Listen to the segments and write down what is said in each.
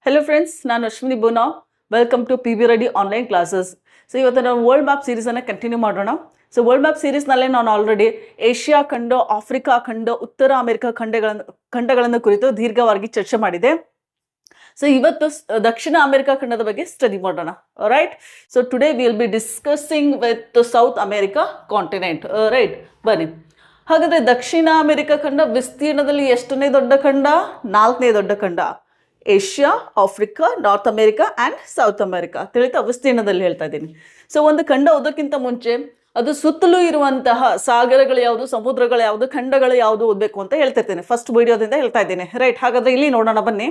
Hello friends, ನಾನು Ashwini Bona. Welcome to P B ready online classes. So ಇವತ್ತು ನಾವು world map ಸೀರೀಸನ್ನು ಕಂಟಿನ್ಯೂ ಮಾಡೋಣ. ಸೊ ವರ್ಲ್ಡ್ ಮ್ಯಾಪ್ ಸೀರೀಸ್ನಲ್ಲೇ ನಾನು ಆಲ್ರೆಡಿ ಏಷ್ಯಾ ಖಂಡ, ಆಫ್ರಿಕಾ ಖಂಡ, ಉತ್ತರ ಅಮೆರಿಕ ಖಂಡಗಳನ್ನು ಕುರಿತು ದೀರ್ಘವಾಗಿ ಚರ್ಚೆ ಮಾಡಿದೆ. ಸೊ ಇವತ್ತು ದಕ್ಷಿಣ ಅಮೆರಿಕ ಖಂಡದ ಬಗ್ಗೆ ಸ್ಟಡಿ ಮಾಡೋಣ. Right. So today will be discussing with south America continent. Right, ಬನ್ನಿ. ಹಾಗಾದರೆ ದಕ್ಷಿಣ ಅಮೆರಿಕ ಖಂಡ ವಿಸ್ತೀರ್ಣದಲ್ಲಿ ಎಷ್ಟನೇ ದೊಡ್ಡ ಖಂಡ? 4ನೇ ದೊಡ್ಡ ಖಂಡ. Asia, Africa, north America and south America ತಿಳಿತಾ ವಿಸ್ತೀರ್ಣದಲ್ಲಿ ಹೇಳ್ತಾ ಇದ್ದೀನಿ. ಸೊ ಒಂದು ಖಂಡ ಓದೋಕ್ಕಿಂತ ಮುಂಚೆ ಅದು ಸುತ್ತಲೂ ಇರುವಂತಹ ಸಾಗರಗಳು ಯಾವುದು, ಸಮುದ್ರಗಳು ಯಾವುದು, ಖಂಡಗಳು ಯಾವುದು ಓದಬೇಕು ಅಂತ ಹೇಳ್ತಿರ್ತೇನೆ. ಫಸ್ಟ್ ವಿಡಿಯೋದಿಂದ ಹೇಳ್ತಾ ಇದ್ದೀನಿ. ರೈಟ್, ಹಾಗಾದರೆ ಇಲ್ಲಿ ನೋಡೋಣ ಬನ್ನಿ.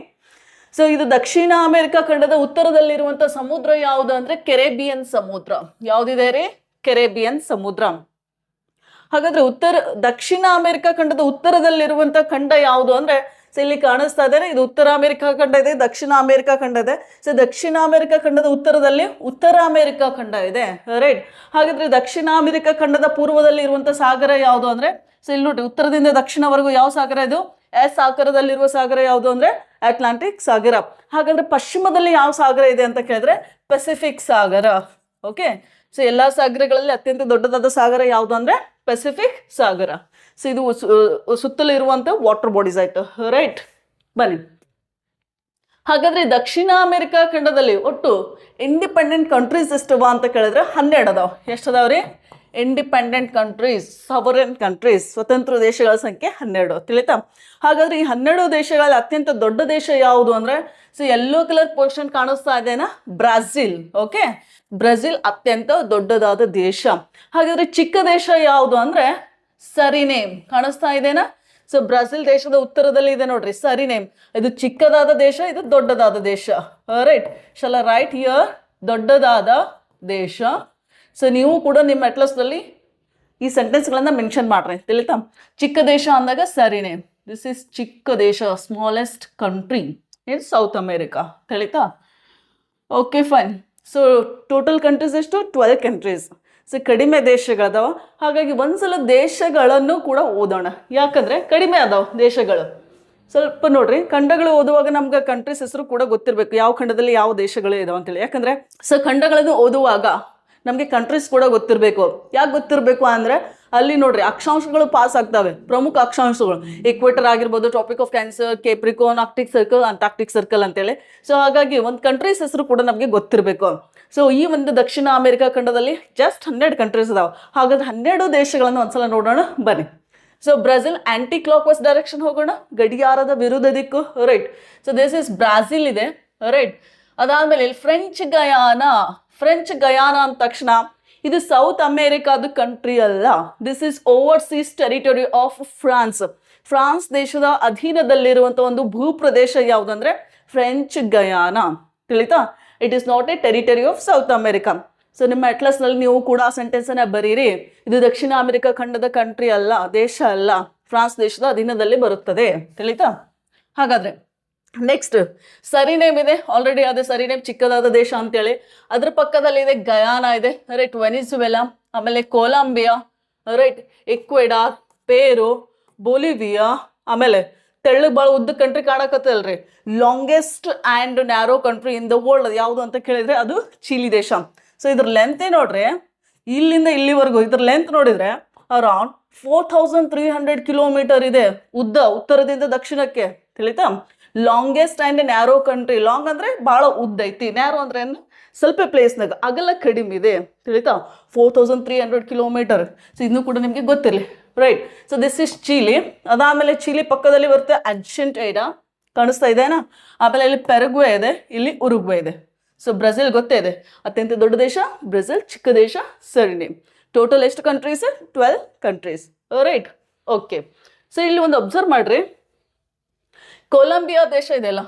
ಸೊ ಇದು ದಕ್ಷಿಣ ಅಮೆರಿಕ ಖಂಡದ ಉತ್ತರದಲ್ಲಿರುವಂಥ ಸಮುದ್ರ ಯಾವುದು ಅಂದರೆ ಕೆರೆಬಿಯನ್ ಸಮುದ್ರ. ಯಾವುದಿದೆ ರೀ? ಕೆರೆಬಿಯನ್ ಸಮುದ್ರ. ಹಾಗಾದರೆ ದಕ್ಷಿಣ ಅಮೆರಿಕ ಖಂಡದ ಉತ್ತರದಲ್ಲಿರುವಂಥ ಖಂಡ ಯಾವುದು ಅಂದರೆ, ಸೊ ಇಲ್ಲಿ ಕಾಣಿಸ್ತಾ ಇದ್ದೇನೆ, ಇದು ಉತ್ತರ ಅಮೆರಿಕ ಖಂಡ ಇದೆ, ದಕ್ಷಿಣ ಅಮೆರಿಕ ಖಂಡ ಇದೆ. ಸೊ ದಕ್ಷಿಣ ಅಮೆರಿಕ ಖಂಡದ ಉತ್ತರದಲ್ಲಿ ಉತ್ತರ ಅಮೆರಿಕ ಖಂಡ ಇದೆ. ರೈಟ್. ಹಾಗಾದರೆ ದಕ್ಷಿಣ ಅಮೆರಿಕ ಖಂಡದ ಪೂರ್ವದಲ್ಲಿ ಇರುವಂಥ ಸಾಗರ ಯಾವುದು ಅಂದರೆ, ಸೊ ಇಲ್ಲಿ ನೋಡಿ, ಉತ್ತರದಿಂದ ದಕ್ಷಿಣವರೆಗೂ ಯಾವ ಸಾಗರ ಇದು? ಎಸ್ ಆಕಾರದಲ್ಲಿರುವ ಸಾಗರ ಯಾವುದು ಅಂದರೆ ಅಟ್ಲಾಂಟಿಕ್ ಸಾಗರ. ಹಾಗಾದರೆ ಪಶ್ಚಿಮದಲ್ಲಿ ಯಾವ ಸಾಗರ ಇದೆ ಅಂತ ಕೇಳಿದ್ರೆ ಪೆಸಿಫಿಕ್ ಸಾಗರ. ಓಕೆ. ಸೊ ಎಲ್ಲ ಸಾಗರಗಳಲ್ಲಿ ಅತ್ಯಂತ ದೊಡ್ಡದಾದ ಸಾಗರ ಯಾವುದು ಅಂದರೆ ಪೆಸಿಫಿಕ್ ಸಾಗರ. ಸೊ ಇದು ಸುತ್ತಲೂ ಇರುವಂಥ ವಾಟರ್ ಬಾಡೀಸ್ ಆಯಿತು. ರೈಟ್, ಬನ್ನಿ. ಹಾಗಾದರೆ ದಕ್ಷಿಣ ಅಮೆರಿಕ ಖಂಡದಲ್ಲಿ ಒಟ್ಟು ಇಂಡಿಪೆಂಡೆಂಟ್ ಕಂಟ್ರೀಸ್ ಎಷ್ಟವ ಅಂತ ಕೇಳಿದ್ರೆ 12 ಅದಾವ. ಎಷ್ಟು ಅದಾವ್ರಿ? ಇಂಡಿಪೆಂಡೆಂಟ್ ಕಂಟ್ರೀಸ್, ಸಾವರೆನ್ ಕಂಟ್ರೀಸ್, ಸ್ವತಂತ್ರ ದೇಶಗಳ ಸಂಖ್ಯೆ 12 ತಿಳಿತಾ. ಹಾಗಾದರೆ ಈ 12 ದೇಶಗಳಲ್ಲಿ ಅತ್ಯಂತ ದೊಡ್ಡ ದೇಶ ಯಾವುದು ಅಂದರೆ, ಸೊ ಯೆಲ್ಲೋ ಕಲರ್ ಪೋರ್ಷನ್ ಕಾಣಿಸ್ತಾ ಇದೆನಾ? ಬ್ರಾಜಿಲ್. ಓಕೆ, ಬ್ರೆಜಿಲ್ ಅತ್ಯಂತ ದೊಡ್ಡದಾದ ದೇಶ. ಹಾಗಾದರೆ ಚಿಕ್ಕ ದೇಶ ಯಾವುದು ಅಂದರೆ ಸರಿನೇಮ್. ಕಾಣಿಸ್ತಾ ಇದೆನಾ? ಸೊ ಬ್ರೆಜಿಲ್ ದೇಶದ ಉತ್ತರದಲ್ಲಿ ಇದೆ ನೋಡ್ರಿ, ಸರಿನೇಮ್. ಇದು ಚಿಕ್ಕದಾದ ದೇಶ, ಇದು ದೊಡ್ಡದಾದ ದೇಶ. Right, shall I right here ದೊಡ್ಡದಾದ ದೇಶ. ಸೊ ನೀವು ಕೂಡ ನಿಮ್ಮ ಅಟ್ಲಸ್ನಲ್ಲಿ ಈ ಸೆಂಟೆನ್ಸ್ಗಳನ್ನು ಮೆನ್ಷನ್ ಮಾಡ್ರಿ ತಿಳಿತಾ. ಚಿಕ್ಕ ದೇಶ ಅಂದಾಗ ಸರಿನೇಮ್. ದಿಸ್ ಈಸ್ ಚಿಕ್ಕ ದೇಶ, smallest country in South America ತಿಳಿತಾ. Okay, fine. So total countries ಎಷ್ಟು? 12 ಕಂಟ್ರೀಸ್. ಸೊ ಕಡಿಮೆ ದೇಶಗಳದಾವ. ಹಾಗಾಗಿ ಒಂದ್ಸಲ ದೇಶಗಳನ್ನು ಕೂಡ ಓದೋಣ, ಯಾಕಂದರೆ ಕಡಿಮೆ ಅದಾವ ದೇಶಗಳು. ಸ್ವಲ್ಪ ನೋಡ್ರಿ, ಖಂಡಗಳು ಓದುವಾಗ ನಮ್ಗೆ ಕಂಟ್ರೀಸ್ ಹೆಸರು ಕೂಡ ಗೊತ್ತಿರಬೇಕು, ಯಾವ ಖಂಡದಲ್ಲಿ ಯಾವ ದೇಶಗಳು ಇದಾವೆ ಅಂತೇಳಿ. ಯಾಕಂದರೆ ಸೊ ಖಂಡಗಳನ್ನು ಓದುವಾಗ ನಮಗೆ ಕಂಟ್ರೀಸ್ ಕೂಡ ಗೊತ್ತಿರಬೇಕು. ಯಾಕೆ ಗೊತ್ತಿರಬೇಕು ಅಂದರೆ ಅಲ್ಲಿ ನೋಡ್ರಿ ಅಕ್ಷಾಂಶಗಳು ಪಾಸ್ ಆಗ್ತವೆ, ಪ್ರಮುಖ ಅಕ್ಷಾಂಶಗಳು. ಈಕ್ವೇಟರ್ ಆಗಿರ್ಬೋದು, tropic of cancer, Capricorn, arctic circle, antarctic circle ಅಂತೇಳಿ. ಸೊ ಹಾಗಾಗಿ ಒಂದು ಕಂಟ್ರೀಸ್ ಹೆಸರು ಕೂಡ ನಮಗೆ ಗೊತ್ತಿರಬೇಕು. ಸೊ ಈ ಒಂದು ದಕ್ಷಿಣ ಅಮೆರಿಕ ಖಂಡದಲ್ಲಿ ಜಸ್ಟ್ 12 ಕಂಟ್ರೀಸ್ ಅದಾವೆ. ಹಾಗಾದ್ರೆ 12 ದೇಶಗಳನ್ನು ಒಂದ್ಸಲ ನೋಡೋಣ ಬನ್ನಿ. So Brazil anticlockwise direction ಹೋಗೋಣ, ಗಡಿಯಾರದ ವಿರುದ್ಧ ದಿಕ್ಕು. Right. So this is Brazil ಇದೆ. ರೈಟ್. ಅದಾದಮೇಲೆ ಫ್ರೆಂಚ್ ಗಯಾನ ಅಂದ ತಕ್ಷಣ ಇದು ಸೌತ್ ಅಮೇರಿಕಾದ ಕಂಟ್ರಿ ಅಲ್ಲ. This is overseas territory of France. France ದೇಶದ ಅಧೀನದಲ್ಲಿರುವಂಥ ಒಂದು ಭೂಪ್ರದೇಶ ಯಾವುದಂದ್ರೆ ಫ್ರೆಂಚ್ ಗಯಾನ ತಿಳಿತಾ. It is not a territory of South America. So ನಿಮ್ಮ ಅಟ್ಲಸ್ನಲ್ಲಿ ನೀವು ಕೂಡ ಆ ಸೆಂಟೆನ್ಸನ್ನು ಬರೀರಿ. ಇದು ದಕ್ಷಿಣ ಅಮೆರಿಕ ಖಂಡದ ಕಂಟ್ರಿ ಅಲ್ಲ, ದೇಶ ಅಲ್ಲ, ಫ್ರಾನ್ಸ್ ದೇಶದ ಅಧೀನದಲ್ಲಿ ಬರುತ್ತದೆ ತಿಳಿತಾ. ಹಾಗಾದರೆ ನೆಕ್ಸ್ಟ್ ಸರಿನೇಮ್ ಇದೆ. ಆಲ್ರೆಡಿ ಅದೇ ಸರಿನೇಮ್ ಚಿಕ್ಕದಾದ ದೇಶ ಅಂತೇಳಿ. ಅದ್ರ ಪಕ್ಕದಲ್ಲಿ ಇದೆ ಗಯಾನ ಇದೆ. ರೈಟ್. ವೆನಿಜುವೆಲಾ, ಆಮೇಲೆ ಕೊಲಂಬಿಯಾ, ರೈಟ್, ಇಕ್ವೆಡಾರ್, ಪೇರು, ಬೊಲಿವಿಯಾ, ಆಮೇಲೆ ತೆಳ್ಳಗೆ ಭಾಳ ಉದ್ದ ಕಂಟ್ರಿ ಕಾಣಕತ್ತಲ್ರಿ, longest and narrow country in the world ಯಾವುದು ಅಂತ ಕೇಳಿದರೆ ಅದು ಚಿಲಿ ದೇಶ. ಸೊ ಇದ್ರ ಲೆಂತೇ ನೋಡ್ರಿ, ಇಲ್ಲಿಂದ ಇಲ್ಲಿವರೆಗೂ ಇದ್ರ ಲೆಂತ್ ನೋಡಿದರೆ ಅರೌಂಡ್ 4300 ಕಿಲೋಮೀಟರ್ ಇದೆ ಉದ್ದ, ಉತ್ತರದಿಂದ ದಕ್ಷಿಣಕ್ಕೆ ತಿಳಿತಾ. Longest and narrow country. Long ಅಂದರೆ ಭಾಳ ಉದ್ದ ಐತಿ, ನ್ಯಾರೋ ಅಂದರೆ ಸ್ವಲ್ಪ ಪ್ಲೇಸ್ನಾಗ ಅಗಲ ಕಡಿಮೆ ಇದೆ ತಿಳಿತಾ. 4300 ಕಿಲೋಮೀಟರ್. ಸೊ ಇದನ್ನು ಕೂಡ ನಿಮಗೆ ಗೊತ್ತಿರಲಿ. Right. So this is Chile. ಅದಾದಮೇಲೆ ಚಿಲಿ ಪಕ್ಕದಲ್ಲಿ ಬರುತ್ತೆ ಅರ್ಜೆಂಟೈನಾ, ಕಾಣಿಸ್ತಾ ಇದೆನಾ. ಆಮೇಲೆ ಇಲ್ಲಿ ಪೆರಗ್ವೆ ಇದೆ, ಇಲ್ಲಿ ಉರುಗ್ವೆ ಇದೆ. ಸೊ ಬ್ರೆಜಿಲ್ ಗೊತ್ತೇ ಇದೆ, ಅತ್ಯಂತ ದೊಡ್ಡ ದೇಶ ಬ್ರೆಜಿಲ್, ಚಿಕ್ಕ ದೇಶ ಸರಿನೇಮ್. ಟೋಟಲ್ ಎಷ್ಟು countries? 12 countries. Right. Okay. So ಇಲ್ಲಿ ಒಂದು ಅಬ್ಸರ್ವ್ ಮಾಡಿರಿ, ಕೊಲಂಬಿಯಾ ದೇಶ ಇದೆಯಲ್ಲ,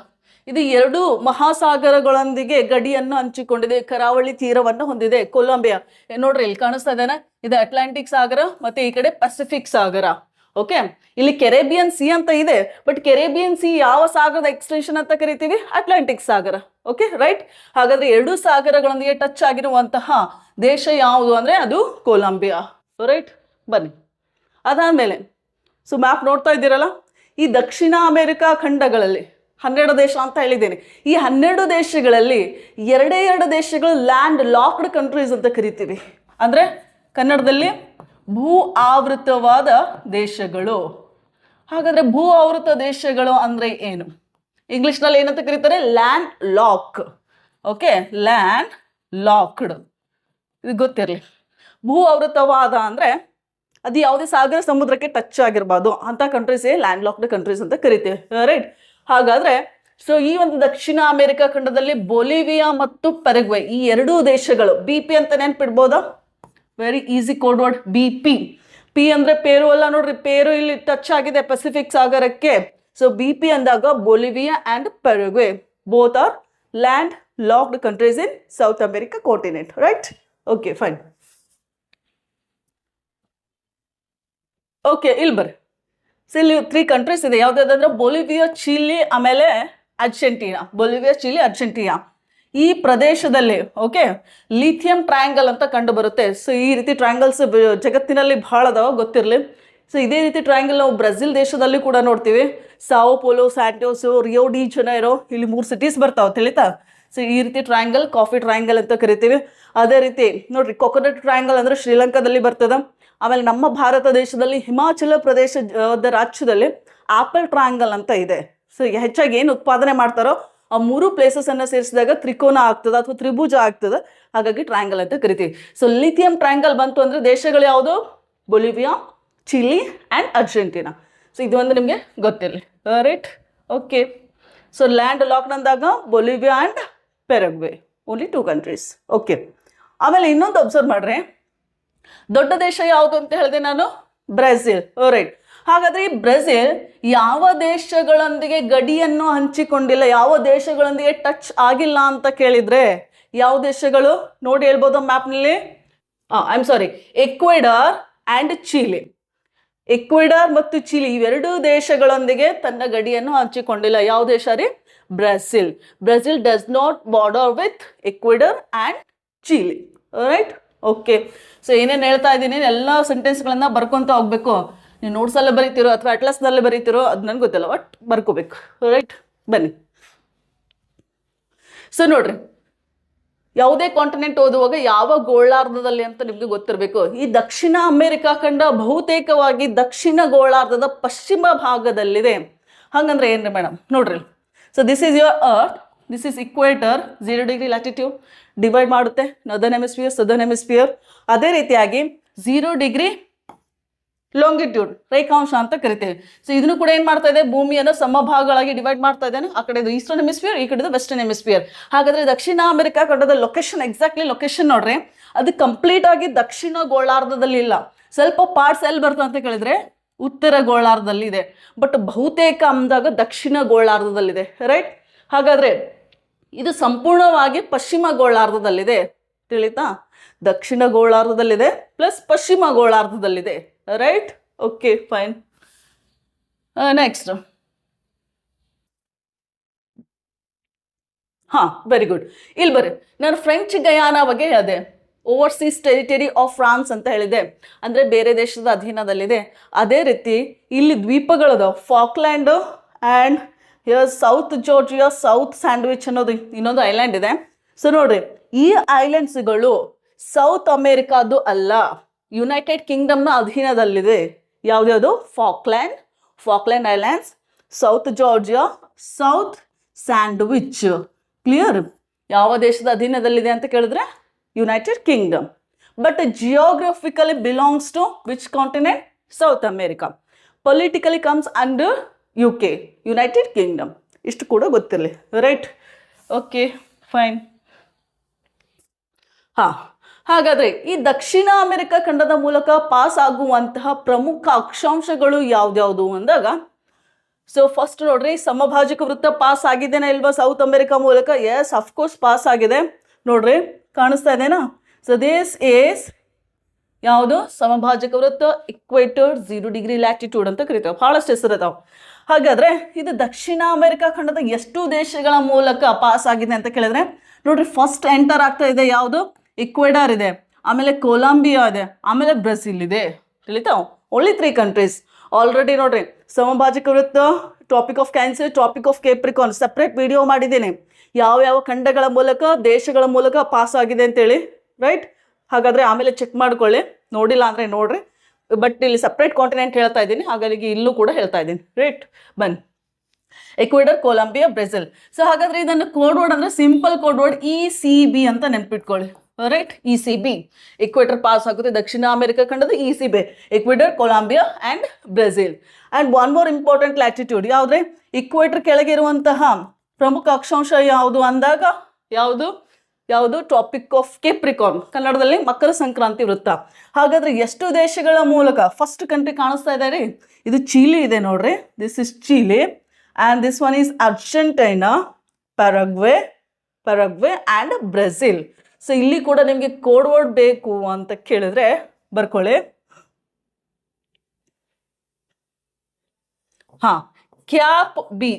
ಇದು 2 ಮಹಾಸಾಗರಗಳೊಂದಿಗೆ ಗಡಿಯನ್ನು ಹಂಚಿಕೊಂಡಿದೆ, ಕರಾವಳಿ ತೀರವನ್ನು ಹೊಂದಿದೆ ಕೊಲಂಬಿಯಾ. ನೋಡ್ರಿ ಇಲ್ಲಿ ಕಾಣಿಸ್ತಾ ಇದ್ದೇನೆ, ಇದು ಅಟ್ಲಾಂಟಿಕ್ ಸಾಗರ ಮತ್ತು ಈ ಕಡೆ ಪೆಸಿಫಿಕ್ ಸಾಗರ. ಓಕೆ. ಇಲ್ಲಿ ಕೆರೆಬಿಯನ್ ಸಿ ಅಂತ ಇದೆ, ಬಟ್ ಕೆರೆಬಿಯನ್ ಸಿ ಯಾವ ಸಾಗರದ ಎಕ್ಸ್ಟೆನ್ಷನ್ ಅಂತ ಕರಿತೀವಿ? ಅಟ್ಲಾಂಟಿಕ್ ಸಾಗರ. Okay, right. ಹಾಗಾದರೆ 2 ಸಾಗರಗಳೊಂದಿಗೆ ಟಚ್ ಆಗಿರುವಂತಹ ದೇಶ ಯಾವುದು ಅಂದರೆ ಅದು ಕೊಲಂಬಿಯಾ. ರೈಟ್, ಬನ್ನಿ. ಅದಾದಮೇಲೆ ಸೊ ಮ್ಯಾಪ್ ನೋಡ್ತಾ ಇದ್ದೀರಲ್ಲ, ಈ ದಕ್ಷಿಣ ಅಮೆರಿಕ ಖಂಡಗಳಲ್ಲಿ 12 ದೇಶ ಅಂತ ಹೇಳಿದ್ದೇನೆ. ಈ 12 ದೇಶಗಳಲ್ಲಿ 2 ದೇಶಗಳು ಲ್ಯಾಂಡ್ ಲಾಕ್ಡ್ ಕಂಟ್ರೀಸ್ ಅಂತ ಕರಿತೀವಿ. ಅಂದರೆ ಕನ್ನಡದಲ್ಲಿ ಭೂ ಆವೃತವಾದ ದೇಶಗಳು. ಹಾಗಾದರೆ ಭೂ ಆವೃತ ದೇಶಗಳು ಅಂದರೆ ಏನು? ಇಂಗ್ಲೀಷ್ನಲ್ಲಿ ಏನಂತ ಕರೀತಾರೆ? Land lock. Okay, land locked. ಇದು ಗೊತ್ತಿರಲಿ. ಭೂ ಆವೃತವಾದ ಅಂದರೆ ಅದು ಯಾವುದೇ ಸಾಗರ ಸಮುದ್ರಕ್ಕೆ ಟಚ್ ಆಗಿರ್ಬಾರ್ದು ಅಂತ ಕಂಟ್ರೀಸೇ ಲ್ಯಾಂಡ್ ಲಾಕ್ಡ್ ಕಂಟ್ರೀಸ್ ಅಂತ ಕರಿತೀವಿ, ರೈಟ್? ಹಾಗಾದರೆ ಸೊ ಈ ಒಂದು ದಕ್ಷಿಣ ಅಮೆರಿಕ ಖಂಡದಲ್ಲಿ ಬೊಲಿವಿಯಾ ಮತ್ತು ಪೆರಗ್ವೆ ಈ 2 ದೇಶಗಳು BP ಅಂತ ನೆನ್ಪಿಡ್ಬೋದಾ? Very easy code word BP. P ಅಂದರೆ ಪೇರು ಅಲ್ಲ ನೋಡ್ರಿ, ಪೇರು ಇಲ್ಲಿ ಟಚ್ ಆಗಿದೆ ಪೆಸಿಫಿಕ್ ಸಾಗರಕ್ಕೆ. ಸೊ BP ಅಂದಾಗ Bolivia and Paraguay both are land locked countries in South America continent, right? Okay, fine. Okay, ಇಲ್ಲಿ ಬರ್ರಿ. ಸೊ ಇಲ್ಲಿ 3 ಕಂಟ್ರೀಸ್ ಇದೆ. ಯಾವುದಾದ್ರೆ ಬೊಲಿವಿಯಾ, ಚಿಲಿ, ಆಮೇಲೆ ಅರ್ಜೆಂಟೀನಾ. Bolivia, Chile, Argentina. ಈ ಪ್ರದೇಶದಲ್ಲಿ ಓಕೆ ಲಿಥಿಯಂ ಟ್ರಯಾಂಗಲ್ ಅಂತ ಕಂಡು ಬರುತ್ತೆ. ಸೊ ಈ ರೀತಿ ಟ್ರಯಾಂಗಲ್ಸ್ ಜಗತ್ತಿನಲ್ಲಿ ಭಾಳ ಅದಾವ, ಗೊತ್ತಿರಲಿ. ಸೊ ಇದೇ ರೀತಿ ಟ್ರಯಾಂಗಲ್ ನಾವು ಬ್ರೆಜಿಲ್ ದೇಶದಲ್ಲಿ ಕೂಡ ನೋಡ್ತೀವಿ. ಸಾವೋ ಪೋಲೋ, ಸ್ಯಾಂಟೋಸು, ರಿಯೋ ಡಿ ಜನೈರೋ, ಇಲ್ಲಿ 3 ಸಿಟೀಸ್ ಬರ್ತಾವೆ, ತಿಳಿತಾ? ಸೊ ಈ ರೀತಿ ಟ್ರಯಾಂಗಲ್ ಕಾಫಿ ಟ್ರಯಾಂಗಲ್ ಅಂತ ಕರಿತೀವಿ. ಅದೇ ರೀತಿ ನೋಡ್ರಿ, ಕೊಕೊನಟ್ ಟ್ರಯಾಂಗಲ್ ಅಂದರೆ ಶ್ರೀಲಂಕಾದಲ್ಲಿ ಬರ್ತದೆ. ಆಮೇಲೆ ನಮ್ಮ ಭಾರತ ದೇಶದಲ್ಲಿ ಹಿಮಾಚಲ ಪ್ರದೇಶದ ರಾಜ್ಯದಲ್ಲಿ ಆಪಲ್ ಟ್ರಯಾಂಗಲ್ ಅಂತ ಇದೆ. ಸೊ ಹೆಚ್ಚಾಗಿ ಏನು ಉತ್ಪಾದನೆ ಮಾಡ್ತಾರೋ ಆ 3 ಪ್ಲೇಸಸನ್ನು ಸೇರಿಸಿದಾಗ ತ್ರಿಕೋನ ಆಗ್ತದೆ ಅಥವಾ ತ್ರಿಭುಜ ಆಗ್ತದೆ, ಹಾಗಾಗಿ ಟ್ರಯಾಂಗಲ್ ಅಂತ ಕರಿತೀವಿ. ಸೊ ಲಿಥಿಯಂ ಟ್ರಯಾಂಗಲ್ ಬಂತು ಅಂದರೆ ದೇಶಗಳು ಯಾವುದು? Bolivia, Chile and Argentina. So ಇದು ಒಂದು ನಿಮಗೆ ಗೊತ್ತಿರಲಿ, right? Okay, so land locked ಅಂದಾಗ Bolivia and Paraguay, only 2 countries. Okay, ಆಮೇಲೆ ಇನ್ನೊಂದು ಅಬ್ಸರ್ವ್ ಮಾಡ್ರಿ, ದೊಡ್ಡ ದೇಶ ಯಾವುದು ಅಂತ ಹೇಳಿದೆ ನಾನು? Brazil, right? ಹಾಗಾದ್ರೆ ಈ ಬ್ರೆಜಿಲ್ ಯಾವ ದೇಶಗಳೊಂದಿಗೆ ಗಡಿಯನ್ನು ಹಂಚಿಕೊಂಡಿಲ್ಲ, ಯಾವ ದೇಶಗಳೊಂದಿಗೆ ಟಚ್ ಆಗಿಲ್ಲ ಅಂತ ಕೇಳಿದ್ರೆ ಯಾವ ದೇಶಗಳು ನೋಡಿ ಹೇಳ್ಬೋದು ಮ್ಯಾಪ್ನಲ್ಲಿ? I am sorry, Ecuador and Chile. Ecuador ಮತ್ತು ಚಿಲಿ ಇವೆರಡೂ ದೇಶಗಳೊಂದಿಗೆ ತನ್ನ ಗಡಿಯನ್ನು ಹಂಚಿಕೊಂಡಿಲ್ಲ. ಯಾವ ದೇಶ ರೀ? Brazil. Brazil does not border with Ecuador and Chile, right? Okay, so ಏನೇನು ಹೇಳ್ತಾ ಇದ್ದೀನಿ ಎಲ್ಲ ಸೆಂಟೆನ್ಸ್ಗಳನ್ನು ಬರ್ಕೊತ ಹೋಗ್ಬೇಕು. ನೀವು ನೋಟ್ಸಲ್ಲೇ ಬರೀತಿರೋ ಅಥವಾ ಅಟ್ಲಾಸ್ನಲ್ಲೇ ಬರೀತಿರೋ ಅದು ನನಗೆ ಗೊತ್ತಿಲ್ಲ, ಬಟ್ ಬರ್ಕೋಬೇಕು, ರೈಟ್? ಬನ್ನಿ. ಸೊ ನೋಡ್ರಿ, ಯಾವುದೇ ಕಾಂಟಿನೆಂಟ್ ಓದುವಾಗ ಯಾವ ಗೋಳಾರ್ಧದಲ್ಲಿ ಅಂತ ನಿಮಗೆ ಗೊತ್ತಿರಬೇಕು. ಈ ದಕ್ಷಿಣ ಅಮೆರಿಕಾ ಖಂಡ ಬಹುತೇಕವಾಗಿ ದಕ್ಷಿಣ ಗೋಳಾರ್ಧದ ಪಶ್ಚಿಮ ಭಾಗದಲ್ಲಿದೆ. ಹಾಗಂದ್ರೆ ಏನ್ರಿ ಮೇಡಮ್? ನೋಡ್ರಿ, so this is your earth, this is equator, 0 degree latitude divide ಮಾಡುತ್ತೆ ನಾರ್ದರ್ನ್ ಹೆಮಿಸ್ಫಿಯರ್, ಸದರ್ನ್ ಹೆಮಿಸ್ಫಿಯರ್. ಅದೇ ರೀತಿಯಾಗಿ 0 ಡಿಗ್ರಿ ಲಾಂಗಿಟ್ಯೂಡ್ ರೇಖಾಂಶ ಅಂತ ಕರಿತೇವೆ. ಸೊ ಇದನ್ನು ಕೂಡ ಏನು ಮಾಡ್ತಾ ಇದೆ? ಭೂಮಿಯನ್ನು ಸಮಭಾಗಗಳಾಗಿ ಡಿವೈಡ್ ಮಾಡ್ತಾ ಇದ್ದಾನೆ. ಆ ಕಡೆದು ಈಸ್ಟರ್ನ್ ಹೆಮಿಸ್ಫಿಯರ್, ಈ ಕಡೆದು ವೆಸ್ಟರ್ನ್ ಹೆಮಿಸ್ಫಿಯರ್. ಹಾಗಾದ್ರೆ ದಕ್ಷಿಣ ಅಮೆರಿಕಾ ಖಂಡದ ಲೊಕೇಶನ್, ಎಕ್ಸಾಕ್ಟ್ಲಿ ಲೊಕೇಶನ್ ನೋಡ್ರಿ, ಅದು ಕಂಪ್ಲೀಟ್ ಆಗಿ ದಕ್ಷಿಣ ಗೋಳಾರ್ಧದಲ್ಲಿ ಇಲ್ಲ. ಸ್ವಲ್ಪ ಪಾರ್ಟ್ಸ್ ಎಲ್ಲಿ ಬರ್ತದೆ ಅಂತ ಕೇಳಿದ್ರೆ ಉತ್ತರ ಗೋಳಾರ್ಧದಲ್ಲಿ ಇದೆ, ಬಟ್ ಬಹುತೇಕ ಅಂದಾಗ ದಕ್ಷಿಣ ಗೋಳಾರ್ಧದಲ್ಲಿದೆ, ರೈಟ್? ಹಾಗಾದ್ರೆ ಇದು ಸಂಪೂರ್ಣವಾಗಿ ಪಶ್ಚಿಮ ಗೋಳಾರ್ಧದಲ್ಲಿದೆ, ತಿಳಿತಾ? ದಕ್ಷಿಣ ಗೋಳಾರ್ಧದಲ್ಲಿದೆ ಪ್ಲಸ್ ಪಶ್ಚಿಮ ಗೋಳಾರ್ಧದಲ್ಲಿದೆ, right? Okay, fine. Next, very good. ಇಲ್ಲಿ ಬರ್ರಿ, ನಾನು ಫ್ರೆಂಚ್ ಗಯಾನಾ ಬಗ್ಗೆ ಹೇಳಿದೆ. ಓವರ್ಸೀಸ್ ಟೆರಿಟರಿ ಆಫ್ ಫ್ರಾನ್ಸ್ ಅಂತ ಹೇಳಿದೆ, ಅಂದರೆ ಬೇರೆ ದೇಶದ ಅಧೀನದಲ್ಲಿದೆ. ಅದೇ ರೀತಿ ಇಲ್ಲಿ ದ್ವೀಪಗಳದಾವ, Falkland and South Georgia, South Sandwich ಅನ್ನೋದು ಇನ್ನೊಂದು ಐಲ್ಯಾಂಡ್ ಇದೆ. ಸೊ ನೋಡ್ರಿ, ಈ ಐಲ್ಯಾಂಡ್ಸ್ಗಳು ಸೌತ್ ಅಮೇರಿಕಾದು ಅಲ್ಲ, ಯುನೈಟೆಡ್ ಕಿಂಗ್ಡಮ್ನ ಅಧೀನದಲ್ಲಿದೆ. ಯಾವ್ದ್ಯಾವುದು? Falkland Islands, South Georgia, South Sandwich. Clear? ಯಾವ ದೇಶದ ಅಧೀನದಲ್ಲಿದೆ ಅಂತ ಕೇಳಿದ್ರೆ United Kingdom. But geographically belongs to which continent? South America. Politically comes under UK, United Kingdom. ಇಷ್ಟು ಕೂಡ ಗೊತ್ತಿರಲಿ, ರೈಟ್? Okay, fine. ಹಾಗಾದರೆ ಈ ದಕ್ಷಿಣ ಅಮೆರಿಕ ಖಂಡದ ಮೂಲಕ ಪಾಸ್ ಆಗುವಂತಹ ಪ್ರಮುಖ ಅಕ್ಷಾಂಶಗಳು ಯಾವ್ದ್ಯಾವುದು ಅಂದಾಗ, ಸೊ ಫಸ್ಟ್ ನೋಡ್ರಿ, ಸಮಭಾಜಕ ವೃತ್ತ ಪಾಸ್ ಆಗಿದ್ದೇನಾ ಇಲ್ವಾ ಸೌತ್ ಅಮೆರಿಕಾ ಮೂಲಕ? ಎಸ್, ಅಫ್ಕೋರ್ಸ್ ಪಾಸ್ ಆಗಿದೆ. ನೋಡ್ರಿ, ಕಾಣಿಸ್ತಾ ಇದೆನಾ? ಸೊ ದಿಸ್ ಈಸ್ ಯಾವುದು? ಸಮಭಾಜಕ ವೃತ್ತ, ಇಕ್ವೇಟರ್, 0 ಡಿಗ್ರಿ ಲ್ಯಾಟಿಟ್ಯೂಡ್ ಅಂತ ಕರಿತೇವೆ. ಭಾಳಷ್ಟು ಹೆಸರಿದಾವೆ. ಹಾಗಾದರೆ ಇದು ದಕ್ಷಿಣ ಅಮೆರಿಕಾ ಖಂಡದ ಎಷ್ಟು ದೇಶಗಳ ಮೂಲಕ ಪಾಸ್ ಆಗಿದೆ ಅಂತ ಕೇಳಿದ್ರೆ ನೋಡ್ರಿ, ಫಸ್ಟ್ ಎಂಟರ್ ಆಗ್ತಾ ಇದೆ ಯಾವುದು? ಇಕ್ವೆಡಾರ್ ಇದೆ, ಆಮೇಲೆ ಕೊಲಂಬಿಯಾ ಇದೆ, ಆಮೇಲೆ ಬ್ರೆಜಿಲ್ ಇದೆ. ತಿಳಿತಾವ್? Only 3 countries. ಆಲ್ರೆಡಿ ನೋಡ್ರಿ ಸಮಭಾಜಕ ವೃತ್ತ, Tropic of Cancer, Tropic of Capricorn separate video ಮಾಡಿದ್ದೀನಿ, ಯಾವ ಖಂಡಗಳ ಮೂಲಕ ದೇಶಗಳ ಮೂಲಕ ಪಾಸ್ ಆಗಿದೆ ಅಂತೇಳಿ, ರೈಟ್? ಹಾಗಾದರೆ ಆಮೇಲೆ ಚೆಕ್ ಮಾಡ್ಕೊಳ್ಳಿ, ನೋಡಿಲ್ಲ ಅಂದರೆ ನೋಡ್ರಿ. ಬಟ್ ಇಲ್ಲಿ ಸಪ್ರೇಟ್ ಕಾಂಟಿನೆಂಟ್ ಹೇಳ್ತಾ ಇದ್ದೀನಿ, ಹಾಗಾಗಿ ಇಲ್ಲೂ ಕೂಡ ಹೇಳ್ತಾ ಇದ್ದೀನಿ, ರೈಟ್? ಬನ್ನಿ, ಎಕ್ವೆಡರ್, ಕೊಲಂಬಿಯಾ, ಬ್ರೆಜಿಲ್. ಸೊ ಹಾಗಾದರೆ ಇದನ್ನು ಕೋಡ್ ವರ್ಡ್ ಅಂದರೆ ಸಿಂಪಲ್ ಕೋಡ್ ವರ್ಡ್ ECB ಅಂತ ನೆನ್ಪಿಟ್ಕೊಳ್ಳಿ, ರೈಟ್? ECB, ಇಕ್ವೆಟರ್ ಪಾಸ್ ಆಗುತ್ತೆ ದಕ್ಷಿಣ ಅಮೆರಿಕ ಖಂಡದ ECB, Ecuador, Colombia and Brazil. And one more important latitude ಯಾವುದ್ರೆ? ಇಕ್ವೆಟರ್ ಕೆಳಗೆ ಇರುವಂತಹ ಪ್ರಮುಖ ಅಕ್ಷಾಂಶ ಯಾವುದು ಅಂದಾಗ ಯಾವುದು ಟ್ರಾಪಿಕ್ ಆಫ್ ಕೇಪ್ರಿಕಾನ್, ಕನ್ನಡದಲ್ಲಿ ಮಕರ ಸಂಕ್ರಾಂತಿ ವೃತ್ತ. ಹಾಗಾದ್ರೆ ಎಷ್ಟು ದೇಶಗಳ ಮೂಲಕ? ಫಸ್ಟ್ ಕಂಟ್ರಿ ಕಾಣಿಸ್ತಾ ಇದೆ ರೀ, ಇದು ಚೀಲಿ ಇದೆ ನೋಡ್ರಿ, this is Chile and this one is Argentina, Paraguay and Brazil. So ಇಲ್ಲಿ ಕೂಡ ನಿಮಗೆ ಕೋಡ್ ವರ್ಡ್ ಬೇಕು ಅಂತ ಕೇಳಿದ್ರೆ ಬರ್ಕೊಳ್ಳಿ. ಹಾ, ಕ್ಯಾಪ್ ಬಿ.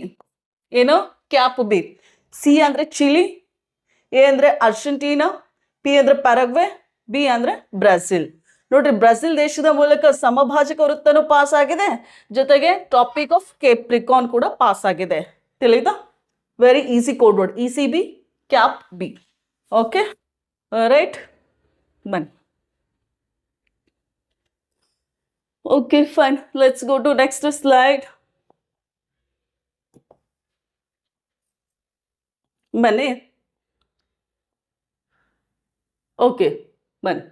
ಏನು? Cap B. ಸಿ ಅಂದರೆ ಚಿಲಿ, ಎ ಅಂದರೆ ಅರ್ಜೆಂಟೀನಾ, ಪಿ ಅಂದರೆ ಪ್ಯಾರಗ್ವೆ, ಬಿ ಅಂದರೆ ಬ್ರೆಜಿಲ್. ನೋಡ್ರಿ, ಬ್ರೆಜಿಲ್ ದೇಶದ ಮೂಲಕ ಸಮಭಾಜಕ ವೃತ್ತನೂ ಪಾಸ್ ಆಗಿದೆ, ಜೊತೆಗೆ ಟ್ರಾಪಿಕ್ ಆಫ್ ಕೇಪ್ರಿಕಾನ್ ಕೂಡ ಪಾಸ್ ಆಗಿದೆ. ತಿಳಿತಾ? Very easy code word ECB, cap B. Okay, right? ಬನ್ನಿ. Okay, fine, let's go to next slide. ಬನ್ನಿ. ಓಕೆ, ಬನ್ನಿ.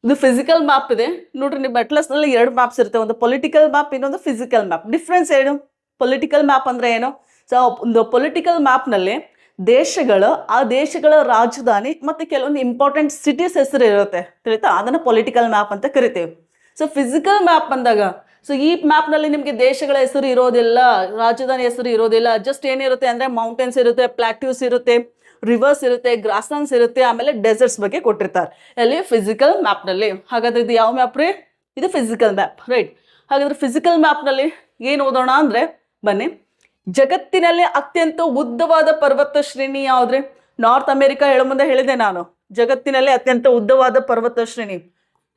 ಇದು ಫಿಸಿಕಲ್ ಮ್ಯಾಪ್ ಇದೆ ನೋಡ್ರಿ. ನಿಮ್ಮ ಅಟ್ಲಸ್ನಲ್ಲಿ 2 ಮ್ಯಾಪ್ಸ್ ಇರುತ್ತೆ, ಒಂದು ಪೊಲಿಟಿಕಲ್ ಮ್ಯಾಪ್, ಇನ್ನೊಂದು ಫಿಸಿಕಲ್ ಮ್ಯಾಪ್. ಡಿಫ್ರೆನ್ಸ್ ಏನು? ಪೊಲಿಟಿಕಲ್ ಮ್ಯಾಪ್ ಅಂದರೆ ಏನು? ಸೊ ಒಂದು ಪೊಲಿಟಿಕಲ್ ಮ್ಯಾಪ್ನಲ್ಲಿ ಆ ದೇಶಗಳ ರಾಜಧಾನಿ ಮತ್ತು ಕೆಲವೊಂದು ಇಂಪಾರ್ಟೆಂಟ್ ಸಿಟೀಸ್ ಹೆಸರು ಇರುತ್ತೆ, ತಿಳಿತಾ? ಅದನ್ನು ಪೊಲಿಟಿಕಲ್ ಮ್ಯಾಪ್ ಅಂತ ಕರಿತೀವಿ. ಸೊ ಫಿಸಿಕಲ್ ಮ್ಯಾಪ್ ಅಂದಾಗ, ಸೊ ಈ ಮ್ಯಾಪ್ನಲ್ಲಿ ನಿಮಗೆ ದೇಶಗಳ ಹೆಸರು ಇರೋದಿಲ್ಲ, ರಾಜಧಾನಿ ಹೆಸರು ಇರೋದಿಲ್ಲ. ಜಸ್ಟ್ ಏನಿರುತ್ತೆ ಅಂದರೆ ಮೌಂಟೇನ್ಸ್ ಇರುತ್ತೆ, ಪ್ಲಾಟ್ಯೂಸ್ ಇರುತ್ತೆ, ರಿವರ್ಸ್ ಇರುತ್ತೆ, ಗ್ರಾಸ್ಲ್ಯಾಂಡ್ಸ್ ಇರುತ್ತೆ, ಆಮೇಲೆ ಡೆಸರ್ಟ್ಸ್ ಬಗ್ಗೆ ಕೊಟ್ಟಿರ್ತಾರೆ ಅಲ್ಲಿ ಫಿಸಿಕಲ್ ಮ್ಯಾಪ್ನಲ್ಲಿ. ಹಾಗಾದ್ರೆ ಇದು ಯಾವ ಮ್ಯಾಪ್ ರೀ? ಇದು ಫಿಸಿಕಲ್ ಮ್ಯಾಪ್, ರೈಟ್? ಹಾಗಾದ್ರೆ ಫಿಸಿಕಲ್ ಮ್ಯಾಪ್ನಲ್ಲಿ ಏನು ಓದೋಣ ಅಂದರೆ, ಬನ್ನಿ. ಜಗತ್ತಿನಲ್ಲಿ ಅತ್ಯಂತ ಉದ್ದವಾದ ಪರ್ವತ ಶ್ರೇಣಿ ಯಾವುದ್ರಿ? ನಾರ್ತ್ ಅಮೆರಿಕಾ ಹೇಳೋ ಮುಂದೆ ಹೇಳಿದೆ ನಾನು, ಜಗತ್ತಿನಲ್ಲಿ ಅತ್ಯಂತ ಉದ್ದವಾದ ಪರ್ವತ ಶ್ರೇಣಿ,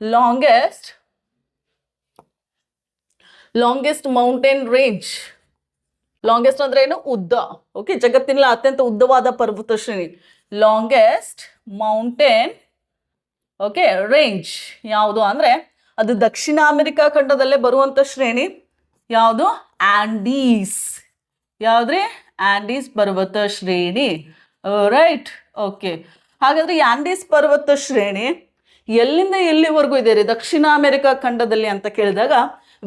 ಲಾಂಗೆಸ್ಟ್ ಮೌಂಟೇನ್ ರೇಂಜ್. ಲಾಂಗೆಸ್ಟ್ ಅಂದ್ರೆ ಏನು? ಉದ್ದ. ಓಕೆ, ಜಗತ್ತಿನಲ್ಲಿ ಅತ್ಯಂತ ಉದ್ದವಾದ ಪರ್ವತ ಶ್ರೇಣಿ, ಲಾಂಗೆಸ್ಟ್ ಮೌಂಟೇನ್, ಓಕೆ, ರೇಂಜ್ ಯಾವುದು ಅಂದರೆ ಅದು ದಕ್ಷಿಣ ಅಮೆರಿಕಾ ಖಂಡದಲ್ಲೇ ಬರುವಂಥ ಶ್ರೇಣಿ ಯಾವುದು? ಆಂಡೀಸ್. ಯಾವುದ್ರಿ? ಆಂಡೀಸ್ ಪರ್ವತ ಶ್ರೇಣಿ, ರೈಟ್? ಓಕೆ, ಹಾಗಾದ್ರೆ ಈ ಆಂಡೀಸ್ ಪರ್ವತ ಶ್ರೇಣಿ ಎಲ್ಲಿಂದ ಎಲ್ಲಿವರೆಗೂ ಇದೆ ರೀ ದಕ್ಷಿಣ ಅಮೆರಿಕಾ ಖಂಡದಲ್ಲಿ ಅಂತ ಕೇಳಿದಾಗ,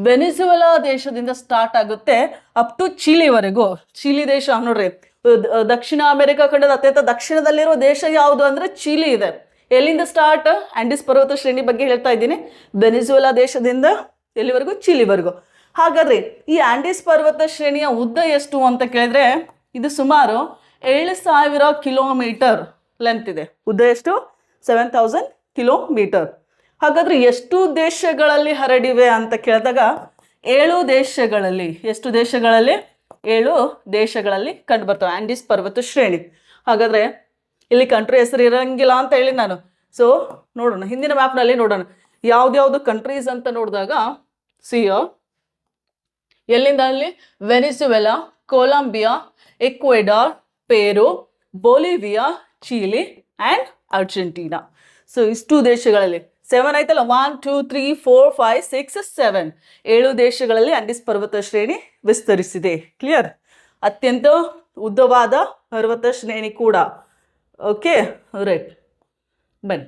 ವೆನಿಜುವೆಲಾ ದೇಶದಿಂದ ಸ್ಟಾರ್ಟ್ ಆಗುತ್ತೆ ಅಪ್ ಟು ಚಿಲಿವರೆಗೂ. ಚಿಲಿ ದೇಶ ನೋಡ್ರಿ, ದಕ್ಷಿಣ ಅಮೆರಿಕಾ ಖಂಡದ ಅತ್ಯಂತ ದಕ್ಷಿಣದಲ್ಲಿರೋ ದೇಶ ಯಾವುದು ಅಂದರೆ ಚಿಲಿ ಇದೆ. ಎಲ್ಲಿಂದ ಸ್ಟಾರ್ಟ್? ಆಂಡೀಸ್ ಪರ್ವತ ಶ್ರೇಣಿ ಬಗ್ಗೆ ಹೇಳ್ತಾ ಇದ್ದೀನಿ, ವೆನಿಜುವೆಲಾ ದೇಶದಿಂದ ಎಲ್ಲಿವರೆಗೂ? ಚಿಲಿವರೆಗೂ. ಹಾಗಾದ್ರೆ ಈ ಆಂಡೀಸ್ ಪರ್ವತ ಶ್ರೇಣಿಯ ಉದ್ದ ಎಷ್ಟು ಅಂತ ಕೇಳಿದ್ರೆ, ಇದು ಸುಮಾರು 7,000 ಕಿಲೋಮೀಟರ್ ಲೆಂತ್ ಇದೆ. ಉದ್ದ ಎಷ್ಟು? 7,000 ಕಿಲೋಮೀಟರ್. ಹಾಗಾದ್ರೆ ಎಷ್ಟು ದೇಶಗಳಲ್ಲಿ ಹರಡಿವೆ ಅಂತ ಕೇಳಿದಾಗ 7 ದೇಶಗಳಲ್ಲಿ. ಎಷ್ಟು ದೇಶಗಳಲ್ಲಿ? 7 ದೇಶಗಳಲ್ಲಿ ಕಂಡು ಬರ್ತವೆ ಆಂಡೀಸ್ ಪರ್ವತ ಶ್ರೇಣಿ. ಹಾಗಾದ್ರೆ ಇಲ್ಲಿ ಕಂಟ್ರಿ ಹೆಸರು ಇರಂಗಿಲ್ಲ ಅಂತ ಹೇಳಿ ನಾನು. ಸೊ ನೋಡೋಣ, ಹಿಂದಿನ ಮ್ಯಾಪ್ನಲ್ಲಿ ನೋಡೋಣ ಯಾವ್ದ್ಯಾವ್ದು ಕಂಟ್ರೀಸ್ ಅಂತ ನೋಡಿದಾಗ, ಸಿಯೋ ಎಲ್ಲಿಂದ ಅಲ್ಲಿ? Venezuela, Colombia, Ecuador, Peru, Bolivia, Chile and Argentina. So ಇಷ್ಟು ದೇಶಗಳಲ್ಲಿ 7 ಆಯ್ತಲ್ಲ, 1 2 3 4 5 6 7 7 ದೇಶಗಳಲ್ಲಿ ಆಂಡೀಸ್ ಪರ್ವತ ಶ್ರೇಣಿ ವಿಸ್ತರಿಸಿದೆ. ಕ್ಲಿಯರ್? ಅತ್ಯಂತ ಉದ್ದವಾದ ಪರ್ವತ ಶ್ರೇಣಿ ಕೂಡ. Okay, right? ಬನ್ನಿ.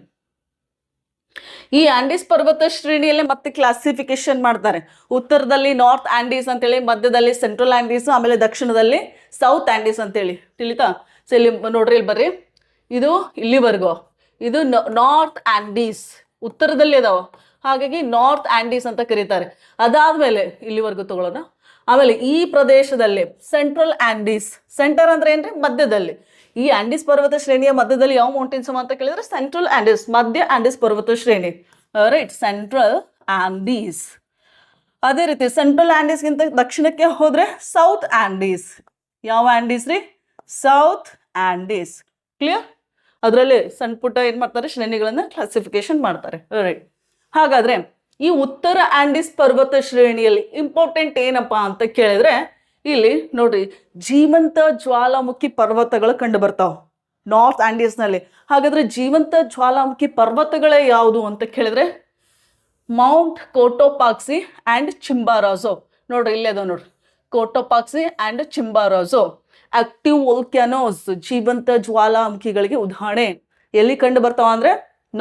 ಈ ಆಂಡೀಸ್ ಪರ್ವತ ಶ್ರೇಣಿಯಲ್ಲಿ ಮತ್ತೆ ಕ್ಲಾಸಿಫಿಕೇಶನ್ ಮಾಡ್ತಾರೆ. ಉತ್ತರದಲ್ಲಿ ನಾರ್ತ್ ಆಂಡೀಸ್ ಅಂತೇಳಿ, ಮಧ್ಯದಲ್ಲಿ ಸೆಂಟ್ರಲ್ ಆಂಡೀಸ್, ಆಮೇಲೆ ದಕ್ಷಿಣದಲ್ಲಿ ಸೌತ್ ಆಂಡೀಸ್ ಅಂತೇಳಿ. ತಿಳಿತಾ? ಸೊ ಇಲ್ಲಿ ನೋಡ್ರಿ, ಇಲ್ಲಿ ಬರ್ರಿ, ಇದು ಇಲ್ಲಿವರೆಗೂ ಇದು ನಾರ್ತ್ ಆಂಡೀಸ್ ಉತ್ತರದಲ್ಲಿ ಇದಾವ, ಹಾಗಾಗಿ ನಾರ್ತ್ ಆಂಡೀಸ್ ಅಂತ ಕರೀತಾರೆ. ಅದಾದ್ಮೇಲೆ ಇಲ್ಲಿವರೆಗೂ ತಗೊಳ್ಳೋಣ. ಆಮೇಲೆ ಈ ಪ್ರದೇಶದಲ್ಲಿ ಸೆಂಟ್ರಲ್ ಆಂಡೀಸ್, ಸೆಂಟರ್ ಅಂದ್ರೆ ಏನ್ರಿ? ಮಧ್ಯದಲ್ಲಿ. ಈ ಆಂಡೀಸ್ ಪರ್ವತ ಶ್ರೇಣಿಯ ಮಧ್ಯದಲ್ಲಿ ಯಾವ ಮೌಂಟೇನ್ಸ್ ಅಂತ ಕೇಳಿದ್ರೆ ಸೆಂಟ್ರಲ್ ಆಂಡೀಸ್, ಮಧ್ಯ ಆಂಡೀಸ್ ಪರ್ವತ ಶ್ರೇಣಿ, ರೈಟ್? Central Andes. ಅದೇ ರೀತಿ ಸೆಂಟ್ರಲ್ ಆಂಡೀಸ್ಗಿಂತ ದಕ್ಷಿಣಕ್ಕೆ ಹೋದ್ರೆ ಸೌತ್ ಆಂಡೀಸ್. ಯಾವ ಆಂಡೀಸ್ ರೀ? South Andes. ಕ್ಲಿಯರ್? ಅದರಲ್ಲಿ ಸಣ್ಣ ಪುಟ್ಟ ಏನು ಮಾಡ್ತಾರೆ? ಶ್ರೇಣಿಗಳನ್ನ ಕ್ಲಾಸಿಫಿಕೇಶನ್ ಮಾಡ್ತಾರೆ, ರೈಟ್? ಹಾಗಾದ್ರೆ ಈ ಉತ್ತರ ಆಂಡೀಸ್ ಪರ್ವತ ಶ್ರೇಣಿಯಲ್ಲಿ ಇಂಪಾರ್ಟೆಂಟ್ ಏನಪ್ಪಾ ಅಂತ ಕೇಳಿದ್ರೆ ಇಲ್ಲಿ ನೋಡ್ರಿ ಜೀವಂತ ಜ್ವಾಲಾಮುಖಿ ಪರ್ವತಗಳು ಕಂಡು ಬರ್ತಾವ ನಾರ್ತ್ ಆಂಡೀಸ್ನಲ್ಲಿ. ಹಾಗಾದ್ರೆ ಜೀವಂತ ಜ್ವಾಲಾಮುಖಿ ಪರ್ವತಗಳೇ ಯಾವುದು ಅಂತ ಕೇಳಿದ್ರೆ ಮೌಂಟ್ ಕೋಟೋಪಾಕ್ಸಿ ಆ್ಯಂಡ್ ಚಿಂಬಾರಾಜೋ. ನೋಡ್ರಿ ಇಲ್ಲೇ ಅದ ನೋಡ್ರಿ, ಕೋಟೋಪಾಕ್ಸಿ ಆ್ಯಂಡ್ ಚಿಂಬಾರಾಜೋ ಆಕ್ಟಿವ್ ವೋಲ್ಕ್ಯಾನೋಸ್, ಜೀವಂತ ಜ್ವಾಲಾಮುಖಿಗಳಿಗೆ ಉದಾಹರಣೆ. ಎಲ್ಲಿ ಕಂಡು ಬರ್ತಾವ ಅಂದ್ರೆ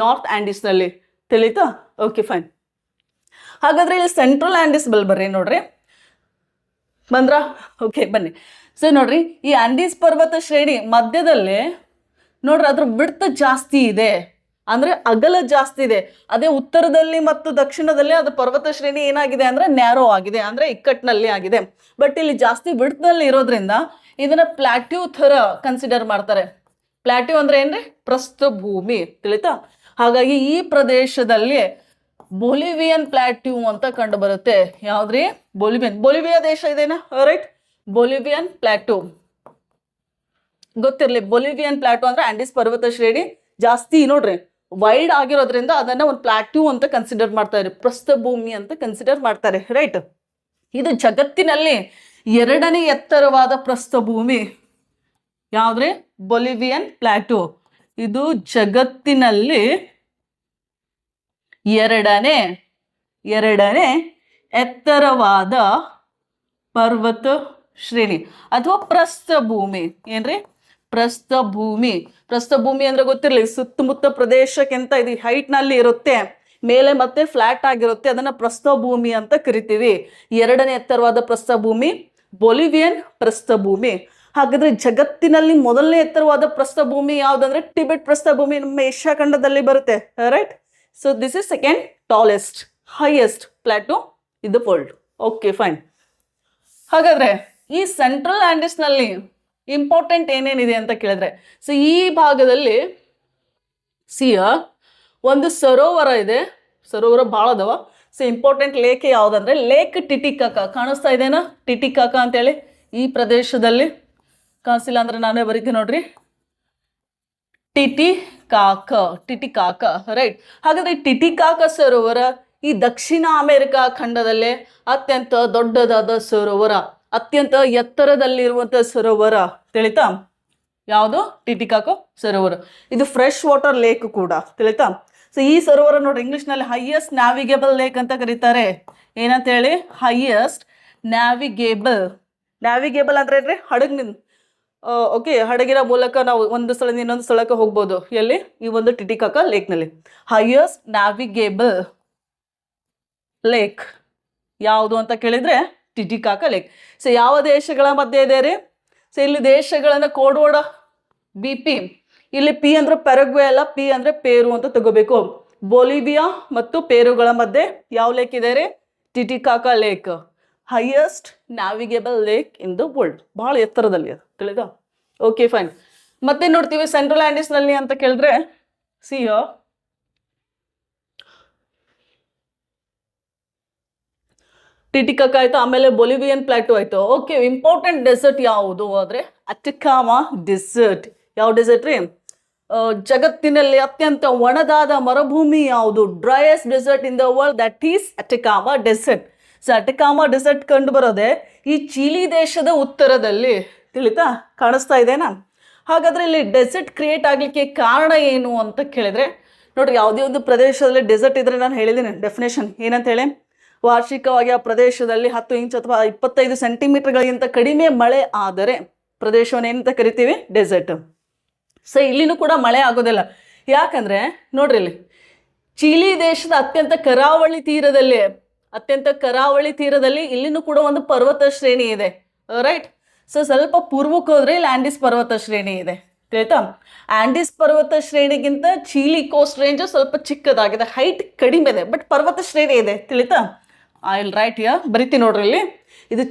ನಾರ್ತ್ ಆಂಡೀಸ್ನಲ್ಲಿ. ತಿಳಿತಾ? Okay fine. ಹಾಗಾದ್ರೆ ಇಲ್ಲಿ ಸೆಂಟ್ರಲ್ ಆಂಡೀಸ್ ಬರ್ರಿ ನೋಡ್ರಿ, ಬಂದ್ರ? ಓಕೆ ಬನ್ನಿ. ಸೊ ನೋಡ್ರಿ ಈ ಆಂಡೀಸ್ ಪರ್ವತ ಶ್ರೇಣಿ ಮಧ್ಯದಲ್ಲೇ ನೋಡ್ರಿ ಅದ್ರ ಬಿಡ್ತ ಜಾಸ್ತಿ ಇದೆ, ಅಂದ್ರೆ ಅಗಲ ಜಾಸ್ತಿ ಇದೆ. ಅದೇ ಉತ್ತರದಲ್ಲಿ ಮತ್ತು ದಕ್ಷಿಣದಲ್ಲಿ ಅದು ಪರ್ವತ ಶ್ರೇಣಿ ಏನಾಗಿದೆ ಅಂದ್ರೆ ನ್ಯಾರೋ ಆಗಿದೆ, ಅಂದ್ರೆ ಇಕ್ಕಟ್ಟಿನಲ್ಲಿ ಆಗಿದೆ. ಬಟ್ ಇಲ್ಲಿ ಜಾಸ್ತಿ ಬಿಡ್ತದಲ್ಲಿ ಇರೋದ್ರಿಂದ ಇದನ್ನ ಪ್ಲಾಟ್ಯೂ ಥರ ಕನ್ಸಿಡರ್ ಮಾಡ್ತಾರೆ. ಪ್ಲಾಟ್ಯೂ ಅಂದ್ರೆ ಏನ್ರಿ? ಪ್ರಸ್ಥಭೂಮಿ. ತಿಳಿತಾ? ಹಾಗಾಗಿ ಈ ಪ್ರದೇಶದಲ್ಲಿ ಬೊಲಿವಿಯನ್ ಪ್ಲಾಟ್ಯೂ ಅಂತ ಕಂಡು ಬರುತ್ತೆ. ಯಾವ್ದ್ರಿ? ಬೊಲಿವಿಯಾ ದೇಶ ಇದೇನಾ? ರೈಟ್, ಬೊಲಿವಿಯನ್ ಪ್ಲಾಟ್ಯೂ ಗೊತ್ತಿರ್ಲಿ. ಬೊಲಿವಿಯನ್ ಪ್ಲಾಟ್ಯೂ ಅಂದ್ರೆ ಆಂಡೀಸ್ ಪರ್ವತ ಶ್ರೇಣಿ ಜಾಸ್ತಿ ನೋಡ್ರಿ ವೈಡ್ ಆಗಿರೋದ್ರಿಂದ ಅದನ್ನ ಒಂದು ಪ್ಲಾಟ್ಯೂ ಅಂತ ಕನ್ಸಿಡರ್ ಮಾಡ್ತಾರೆ, ಪ್ರಸ್ಥಭೂಮಿ ಅಂತ ಕನ್ಸಿಡರ್ ಮಾಡ್ತಾರೆ. ರೈಟ್, ಇದು ಜಗತ್ತಿನಲ್ಲಿ 2ನೇ ಎತ್ತರವಾದ ಪ್ರಸ್ಥಭೂಮಿ. ಯಾವ್ದ್ರಿ? ಬೊಲಿವಿಯನ್ ಪ್ಲಾಟ್ಯೂ. ಇದು ಜಗತ್ತಿನಲ್ಲಿ ಎರಡನೇ ಎತ್ತರವಾದ ಪರ್ವತ ಶ್ರೇಣಿ ಅಥವಾ ಪ್ರಸ್ಥಭೂಮಿ. ಏನ್ರಿ? ಪ್ರಸ್ಥಭೂಮಿ. ಪ್ರಸ್ಥಭೂಮಿ ಅಂದ್ರೆ ಗೊತ್ತಿರಲಿ, ಸುತ್ತಮುತ್ತ ಪ್ರದೇಶಕ್ಕಿಂತ ಇದು ಹೈಟ್ ನಲ್ಲಿ ಇರುತ್ತೆ, ಮೇಲೆ ಮತ್ತೆ ಫ್ಲಾಟ್ ಆಗಿರುತ್ತೆ, ಅದನ್ನ ಪ್ರಸ್ಥಭೂಮಿ ಅಂತ ಕರಿತೀವಿ. 2ನೇ ಎತ್ತರವಾದ ಪ್ರಸ್ಥಭೂಮಿ ಬೊಲಿವಿಯನ್ ಪ್ರಸ್ಥಭೂಮಿ. ಹಾಗಾದ್ರೆ ಜಗತ್ತಿನಲ್ಲಿ 1ನೇ ಎತ್ತರವಾದ ಪ್ರಸ್ಥಭೂಮಿ ಯಾವ್ದಂದ್ರೆ ಟಿಬೆಟ್ ಪ್ರಸ್ಥಭೂಮಿ, ನಮ್ಮ ಏಷ್ಯಾ ಖಂಡದಲ್ಲಿ ಬರುತ್ತೆ. Right, so this is second tallest highest plateau in the world. Okay fine. ಹಾಗಾದ್ರೆ ಈ ಸೆಂಟ್ರಲ್ ಆಂಡೀಸ್ ನಲ್ಲಿ ಇಂಪಾರ್ಟೆಂಟ್ ಏನೇನಿದೆ ಅಂತ ಕೇಳಿದ್ರೆ, ಸೊ ಈ ಭಾಗದಲ್ಲಿ ಒಂದು ಸರೋವರ ಇದೆ. ಸರೋವರ ಭಾಳ ಅದಾವ. ಸೊ ಇಂಪಾರ್ಟೆಂಟ್ ಲೇಕ್ ಯಾವ್ದಂದ್ರೆ ಲೇಕ್ ಟಿಟಿಕಾಕ. ಕಾಣಿಸ್ತಾ ಇದೆನಾ ಟಿಟಿಕಾಕ ಅಂತೇಳಿ? ಈ ಪ್ರದೇಶದಲ್ಲಿ ಕಾಣಿಸಿಲ್ಲ ಅಂದ್ರೆ ನಾನೇ ಬರೀತೀನಿ ನೋಡ್ರಿ, ಟಿಟಿಕಾಕ. ರೈಟ್, ಹಾಗಾದ್ರೆ ಈ ಟಿಟಿಕಾಕ ಸರೋವರ ಈ ದಕ್ಷಿಣ ಅಮೆರಿಕ ಖಂಡದಲ್ಲೇ ಅತ್ಯಂತ ದೊಡ್ಡದಾದ ಸರೋವರ, ಅತ್ಯಂತ ಎತ್ತರದಲ್ಲಿರುವಂತ ಸರೋವರ. ತಿಳಿತಾ? ಯಾವುದು? ಟಿಟಿಕಾಕ ಸರೋವರ. ಇದು ಫ್ರೆಶ್ ವಾಟರ್ ಲೇಕ್ ಕೂಡ. ತಿಳಿತಾ? ಸೊ ಈ ಸರೋವರ ನೋಡ್ರಿ ಇಂಗ್ಲಿಷ್ನಲ್ಲಿ ಹೈಯೆಸ್ಟ್ ನ್ಯಾವಿಗೇಬಲ್ ಲೇಕ್ ಅಂತ ಕರೀತಾರೆ. ಏನಂತ ಹೇಳಿ? Highest navigable. ನ್ಯಾವಿಗೇಬಲ್ ಅಂದ್ರೆ ಏನ್ರಿ? ಹಡಗಿನ. ಓಕೆ, ಹಡಗಿನ ಮೂಲಕ ನಾವು ಒಂದು ಸ್ಥಳದಿಂದ ಇನ್ನೊಂದು ಸ್ಥಳಕ್ಕೆ ಹೋಗ್ಬೋದು. ಎಲ್ಲಿ? ಈ ಒಂದು ಟಿಟಿಕಾಕ ಲೇಕ್ನಲ್ಲಿ. ಹೈಯೆಸ್ಟ್ ನ್ಯಾವಿಗೇಬಲ್ ಲೇಕ್ ಯಾವುದು ಅಂತ ಕೇಳಿದ್ರೆ ಟಿಟಿಕಾಕ ಲೇಕ್. ಸೊ ಯಾವ ದೇಶಗಳ ಮಧ್ಯೆ ಇದೆ ರೀ? ಸೊ ಇಲ್ಲಿ ದೇಶಗಳನ್ನ ಕೋಡ್ವರ್ಡ್ BP. ಇಲ್ಲಿ P ಅಂದ್ರೆ ಪೆರಗ್ವೆ ಅಲ್ಲ, P ಅಂದ್ರೆ ಪೇರು ಅಂತ ತಗೋಬೇಕು. ಬೊಲಿವಿಯಾ ಮತ್ತು ಪೇರುಗಳ ಮಧ್ಯೆ ಯಾವ ಲೇಕ್ ಇದೆ ರೀ? ಟಿಟಿಕಾಕ lake. Highest navigable lake in the world. ಬಹಳ ಎತ್ತರದಲ್ಲಿ ಅದು. ತಿಳಿದ? Okay fine. ಮತ್ತೆ ನೋಡ್ತೀವಿ ಸೆಂಟ್ರಲ್ ಆಂಡೀಸ್ ನಲ್ಲಿ ಅಂತ ಕೇಳಿದ್ರೆ ಟಿಟಿಕಾಕ ಆಯ್ತು, ಆಮೇಲೆ ಬೊಲಿವಿಯನ್ ಪ್ಲಾಟ್ಯೂ ಆಯ್ತು. ಓಕೆ, ಇಂಪಾರ್ಟೆಂಟ್ ಡೆಸರ್ಟ್ ಯಾವುದು ಅಂದ್ರೆ ಅಟಕಾಮಾ ಡೆಸರ್ಟ್. ಯಾವ ಡೆಸರ್ಟ್ ರೀ? ಜಗತ್ತಿನಲ್ಲಿ ಅತ್ಯಂತ ಒಣದಾದ ಮರುಭೂಮಿ ಯಾವುದು? Driest desert in the world, that is Atacama desert. So Atacama desert ಕಂಡು ಬರೋದೆ ಈ ಚಿಲಿ ದೇಶದ ಉತ್ತರದಲ್ಲಿ. ತಿಳಿತಾ? ಕಾಣಿಸ್ತಾ ಇದೆನಾ? ಹಾಗಾದ್ರೆ ಇಲ್ಲಿ ಡೆಸರ್ಟ್ ಕ್ರಿಯೇಟ್ ಆಗ್ಲಿಕ್ಕೆ ಕಾರಣ ಏನು ಅಂತ ಕೇಳಿದ್ರೆ ನೋಡ್ರಿ, ಯಾವುದೇ ಒಂದು ಪ್ರದೇಶದಲ್ಲಿ ಡೆಸರ್ಟ್ ಇದ್ರೆ ನಾನು ಹೇಳಿದ್ದೀನಿ ಡೆಫಿನೇಷನ್ ಏನಂತ ಹೇಳಿ, ವಾರ್ಷಿಕವಾಗಿ ಆ ಪ್ರದೇಶದಲ್ಲಿ 10 ಇಂಚ್ ಅಥವಾ 25 ಸೆಂಟಿಮೀಟರ್ಗಳಿಗಿಂತ ಕಡಿಮೆ ಮಳೆ ಆದರೆ ಪ್ರದೇಶವನ್ನು ಏನಂತ ಕರಿತೀವಿ? ಡೆಸರ್ಟ್. ಸೊ ಇಲ್ಲಿನೂ ಕೂಡ ಮಳೆ ಆಗೋದಿಲ್ಲ. ಯಾಕಂದ್ರೆ ನೋಡ್ರಿ ಇಲ್ಲಿ ಚಿಲಿ ದೇಶದ ಅತ್ಯಂತ ಕರಾವಳಿ ತೀರದಲ್ಲಿ ಇಲ್ಲಿನೂ ಕೂಡ ಒಂದು ಪರ್ವತ ಶ್ರೇಣಿ ಇದೆ. ರೈಟ್, ಸೊ ಸ್ವಲ್ಪ ಪೂರ್ವಕ್ಕೆ ಹೋದ್ರೆ ಇಲ್ಲಿ ಆಂಡೀಸ್ ಪರ್ವತ ಶ್ರೇಣಿ ಇದೆ. ತಿಳಿತಾ? ಆಂಡೀಸ್ ಪರ್ವತ ಶ್ರೇಣಿಗಿಂತ ಚಿಲಿ ಕೋಸ್ಟ್ ರೇಂಜ್ ಸ್ವಲ್ಪ ಚಿಕ್ಕದಾಗಿದೆ, ಹೈಟ್ ಕಡಿಮೆ ಇದೆ, ಬಟ್ ಪರ್ವತ ಶ್ರೇಣಿ ಇದೆ. ತಿಳಿತಾ? ಐ ವಿಲ್ ರೈಟ್ ಹಿಯರ್, ಬರಿತೀನಿ ನೋಡ್ರಿ ಇಲ್ಲಿ. ಇದು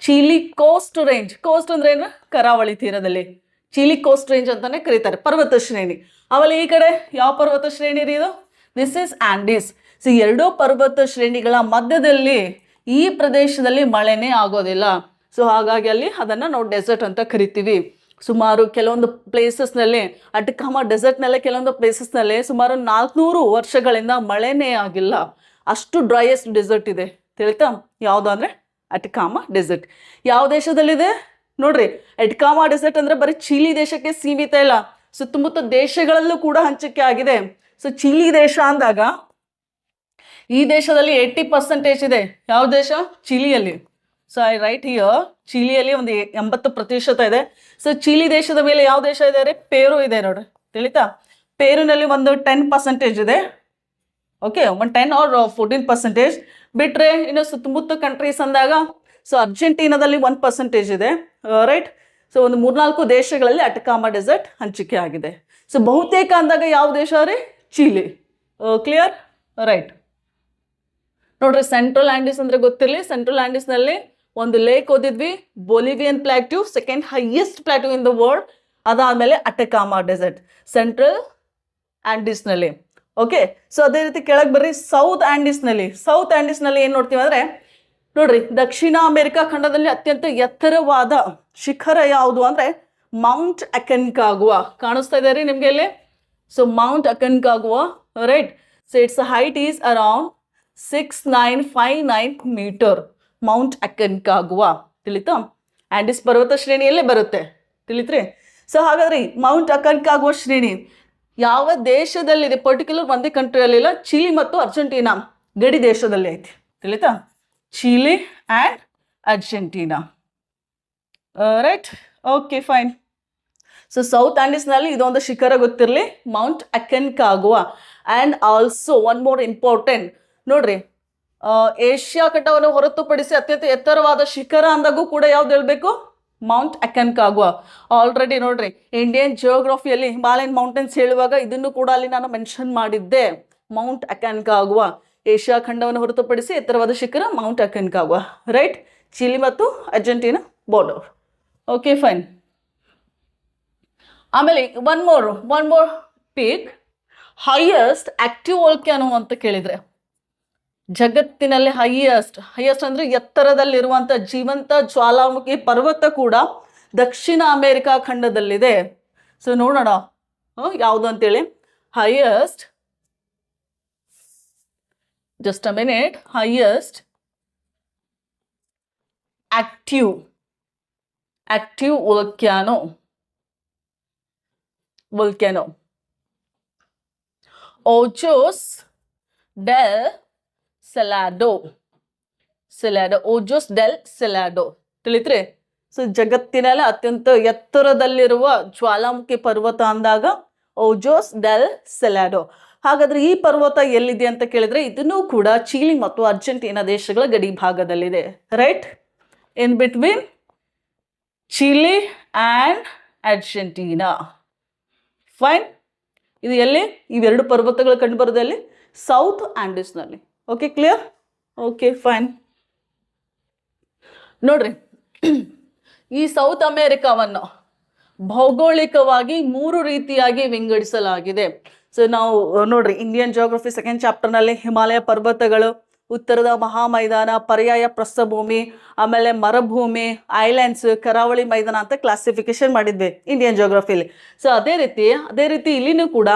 ಚಿಲಿ ಕೋಸ್ಟ್ ರೇಂಜ್. ಕೋಸ್ಟ್ ಅಂದ್ರೆ ಏನು? ಕರಾವಳಿ ತೀರದಲ್ಲಿ. ಚಿಲಿ ಕೋಸ್ಟ್ ರೇಂಜ್ ಅಂತಾನೆ ಕರೀತಾರೆ, ಪರ್ವತ ಶ್ರೇಣಿ. ಆಮೇಲೆ ಈ ಕಡೆ ಯಾವ ಪರ್ವತ ಶ್ರೇಣಿ ರೀ ಇದು? This is Andes. ಸೊ ಎರಡೂ ಪರ್ವತ ಶ್ರೇಣಿಗಳ ಮಧ್ಯದಲ್ಲಿ ಈ ಪ್ರದೇಶದಲ್ಲಿ ಮಳೆನೇ ಆಗೋದಿಲ್ಲ. ಸೊ ಹಾಗಾಗಿ ಅಲ್ಲಿ ಅದನ್ನ ನಾವು ಡೆಸರ್ಟ್ ಅಂತ ಕರಿತೀವಿ. ಸುಮಾರು ಕೆಲವೊಂದು ಪ್ಲೇಸಸ್ನಲ್ಲಿ ಅಟಕಾಮ ಡೆಸರ್ಟ್ನಲ್ಲೇ ಕೆಲವೊಂದು ಪ್ಲೇಸಸ್ನಲ್ಲಿ ಸುಮಾರು 400 ವರ್ಷಗಳಿಂದ ಮಳೆನೇ ಆಗಿಲ್ಲ, ಅಷ್ಟು ಡ್ರೈಯೆಸ್ಟ್ ಡೆಸರ್ಟ್ ಇದೆ. ತಿಳಿತಾ? ಯಾವುದು ಅಂದರೆ ಅಟಕಾಮ ಡೆಸರ್ಟ್. ಯಾವ ದೇಶದಲ್ಲಿದೆ ನೋಡ್ರಿ? ಅಟಕಾಮ ಡೆಸರ್ಟ್ ಅಂದರೆ ಬರೀ ಚಿಲಿ ದೇಶಕ್ಕೆ ಸೀಮಿತ ಇಲ್ಲ, ಸುತ್ತಮುತ್ತ ದೇಶಗಳಲ್ಲೂ ಕೂಡ ಹಂಚಿಕೆ ಆಗಿದೆ. ಸೊ ಚಿಲಿ ದೇಶ ಅಂದಾಗ ಈ ದೇಶದಲ್ಲಿ 80% ಇದೆ. ಯಾವ ದೇಶ? ಚಿಲಿಯಲ್ಲಿ. ಸೊ ಐ ರೈಟ್ ಹಿಯರ್, ಚಿಲಿಯಲ್ಲಿ ಒಂದು 80% ಇದೆ. ಸೊ ಚಿಲಿ ದೇಶದ ಮೇಲೆ ಯಾವ ದೇಶ ಇದೆ ರೀ? ಪೇರು ಇದೆ ನೋಡ್ರಿ. ತಿಳಿತಾ? ಪೇರುನಲ್ಲಿ ಒಂದು 10% ಇದೆ. ಓಕೆ, ಒಂದು 10 or 14% ಬಿಟ್ರೆ ಇನ್ನು ಸುತ್ತಮುತ್ತ ಕಂಟ್ರೀಸ್ ಅಂದಾಗ ಸೊ ಅರ್ಜೆಂಟೀನಾದಲ್ಲಿ 1% ಇದೆ. ರೈಟ್? ಸೊ ಒಂದು 3-4 ದೇಶಗಳಲ್ಲಿ ಅಟಕಾಮ ಡೆಸರ್ಟ್ ಹಂಚಿಕೆ ಆಗಿದೆ. ಸೊ ಬಹುತೇಕ ಅಂದಾಗ ಯಾವ ದೇಶ ರೀ? ಚಿಲಿ. ಕ್ಲಿಯರ್? ರೈಟ್. ನೋಡ್ರಿ, ಸೆಂಟ್ರಲ್ ಆಂಡೀಸ್ ಅಂದ್ರೆ ಗೊತ್ತಿರಲಿ. ಸೆಂಟ್ರಲ್ ಆಂಡೀಸ್ನಲ್ಲಿ ಒಂದು ಲೇಕ್ ಓದಿದ್ವಿ, Bolivian plateau, second highest plateau in the world. ಅದಾದಮೇಲೆ ಅಟಕಾಮ ಡೆಸರ್ಟ್ ಸೆಂಟ್ರಲ್ ಆಂಡೀಸ್ನಲ್ಲಿ. ಓಕೆ, ಸೊ ಅದೇ ರೀತಿ ಕೆಳಗೆ ಬರ್ರಿ. ಸೌತ್ ಆಂಡೀಸ್ನಲ್ಲಿ ಏನು ನೋಡ್ತೀವಿ ಅಂದರೆ ನೋಡ್ರಿ, ದಕ್ಷಿಣ ಅಮೆರಿಕಾ ಖಂಡದಲ್ಲಿ ಅತ್ಯಂತ ಎತ್ತರವಾದ ಶಿಖರ ಯಾವುದು ಅಂದರೆ ಮೌಂಟ್ ಅಕನ್ಕಾಗುವಾ. ಕಾಣಿಸ್ತಾ ಇದೆ ರೀ ನಿಮಗೆ ಇಲ್ಲಿ? So mount Aconcagua. Right? So its height is around 6959 meter. Mount Aconcagua. ತಿಳಿತಾ? ಆಂಡೀಸ್ ಪರ್ವತ ಶ್ರೇಣಿಯಲ್ಲೇ ಬರುತ್ತೆ. ತಿಳಿತ್ರಿ? ಸೊ ಹಾಗಾದ್ರೆ ಮೌಂಟ್ ಅಕನ್ಕಾಗುವಾ ಶ್ರೇಣಿ ಯಾವ ದೇಶದಲ್ಲಿದೆ? ಪರ್ಟಿಕ್ಯುಲರ್ ಒಂದೇ ಕಂಟ್ರಿಯಲ್ಲಿಲ್ಲ, ಚಿಲಿ ಮತ್ತು ಅರ್ಜೆಂಟೀನಾ ಗಡಿ ದೇಶದಲ್ಲಿ ಐತಿ. ತಿಳಿತಾ? Chile and Argentina. Right? Okay, fine. So south ಆಂಡೀಸ್ನಲ್ಲಿ ಇದೊಂದು ಶಿಖರ ಗೊತ್ತಿರಲಿ, mount Aconcagua. And also one more important ನೋಡ್ರಿ, ಏಷ್ಯಾ ಖಂಡವನ್ನು ಹೊರತುಪಡಿಸಿ ಅತ್ಯಂತ ಎತ್ತರವಾದ ಶಿಖರ ಅಂದಾಗೂ ಕೂಡ ಯಾವ್ದು ಹೇಳ್ಬೇಕು? Mount Aconcagua. ಆಲ್ರೆಡಿ ನೋಡ್ರಿ, ಇಂಡಿಯನ್ ಜಿಯೋಗ್ರಫಿಯಲ್ಲಿ ಹಿಮಾಲಯನ್ ಮೌಂಟೇನ್ಸ್ ಹೇಳುವಾಗ ಇದನ್ನು ಕೂಡ ಅಲ್ಲಿ ನಾನು ಮೆನ್ಷನ್ ಮಾಡಿದ್ದೆ. ಮೌಂಟ್ ಅಕನ್ಕಾಗುವಾ ಏಷ್ಯಾ ಖಂಡವನ್ನು ಹೊರತುಪಡಿಸಿ ಎತ್ತರವಾದ ಶಿಖರ ಮೌಂಟ್ ಅಕನ್ಕಾಗುವಾ. ರೈಟ್? ಚಿಲಿ ಮತ್ತು ಅರ್ಜೆಂಟೀನಾ ಬಾರ್ಡರ್. Okay, fine. ಆಮೇಲೆ one more peak, highest active volcano ಅಂತ ಕೇಳಿದ್ರೆ, ಜಗತ್ತಿನಲ್ಲಿ ಹೈಯೆಸ್ಟ್ ಅಂದ್ರೆ ಎತ್ತರದಲ್ಲಿರುವಂಥ ಜೀವಂತ ಜ್ವಾಲಾಮುಖಿ ಪರ್ವತ ಕೂಡ ದಕ್ಷಿಣ ಅಮೆರಿಕಾ ಖಂಡದಲ್ಲಿದೆ. ಸೊ ನೋಡೋಣ ಯಾವುದು ಅಂತೇಳಿ. Highest, just a minute, highest active volcano Ojos del Salado. Ojos del Salado. ತಿಳಿತ್ರಿ? ಸೊ ಜಗತ್ತಿನಲ್ಲಿ ಅತ್ಯಂತ ಎತ್ತರದಲ್ಲಿರುವ ಜ್ವಾಲಾಮುಖಿ ಪರ್ವತ ಅಂದಾಗ ಓಜೋಸ್ ಡೆಲ್ ಸಲಾಡೋ. ಹಾಗಾದ್ರೆ ಈ ಪರ್ವತ ಎಲ್ಲಿದೆ ಅಂತ ಕೇಳಿದ್ರೆ ಇದನ್ನೂ ಕೂಡ ಚಿಲಿ ಮತ್ತು ಅರ್ಜೆಂಟೀನಾ ದೇಶಗಳ ಗಡಿ ಭಾಗದಲ್ಲಿದೆ. Right? In between Chile and Argentina. Fine. ಇದು ಎಲ್ಲಿ? ಇವೆರಡು ಪರ್ವತಗಳು ಕಂಡುಬರೋದಲ್ಲಿ ಸೌತ್ ಆಂಡೀಸ್ನಲ್ಲಿ. Okay, clear? Okay, fine. ನೋಡ್ರಿ, ಈ ಸೌತ್ ಅಮೇರಿಕಾವನ್ನು ಭೌಗೋಳಿಕವಾಗಿ 3 ರೀತಿಯಾಗಿ ವಿಂಗಡಿಸಲಾಗಿದೆ. ಸೊ ನಾವು ನೋಡ್ರಿ, ಇಂಡಿಯನ್ ಜಿಯೋಗ್ರಫಿ ಸೆಕೆಂಡ್ ಚಾಪ್ಟರ್ನಲ್ಲಿ ಹಿಮಾಲಯ ಪರ್ವತಗಳು, ಉತ್ತರದ ಮಹಾಮೈದಾನ, ಪರ್ಯಾಯ ಪ್ರಸ್ಥಭೂಮಿ, ಆಮೇಲೆ ಮರುಭೂಮಿ, ಐಲ್ಯಾಂಡ್ಸ್, ಕರಾವಳಿ ಮೈದಾನ ಅಂತ ಕ್ಲಾಸಿಫಿಕೇಶನ್ ಮಾಡಿದ್ವಿ ಇಂಡಿಯನ್ ಜಿಯೋಗ್ರಫಿಲಿ. ಸೊ ಅದೇ ರೀತಿ ಇಲ್ಲಿನೂ ಕೂಡ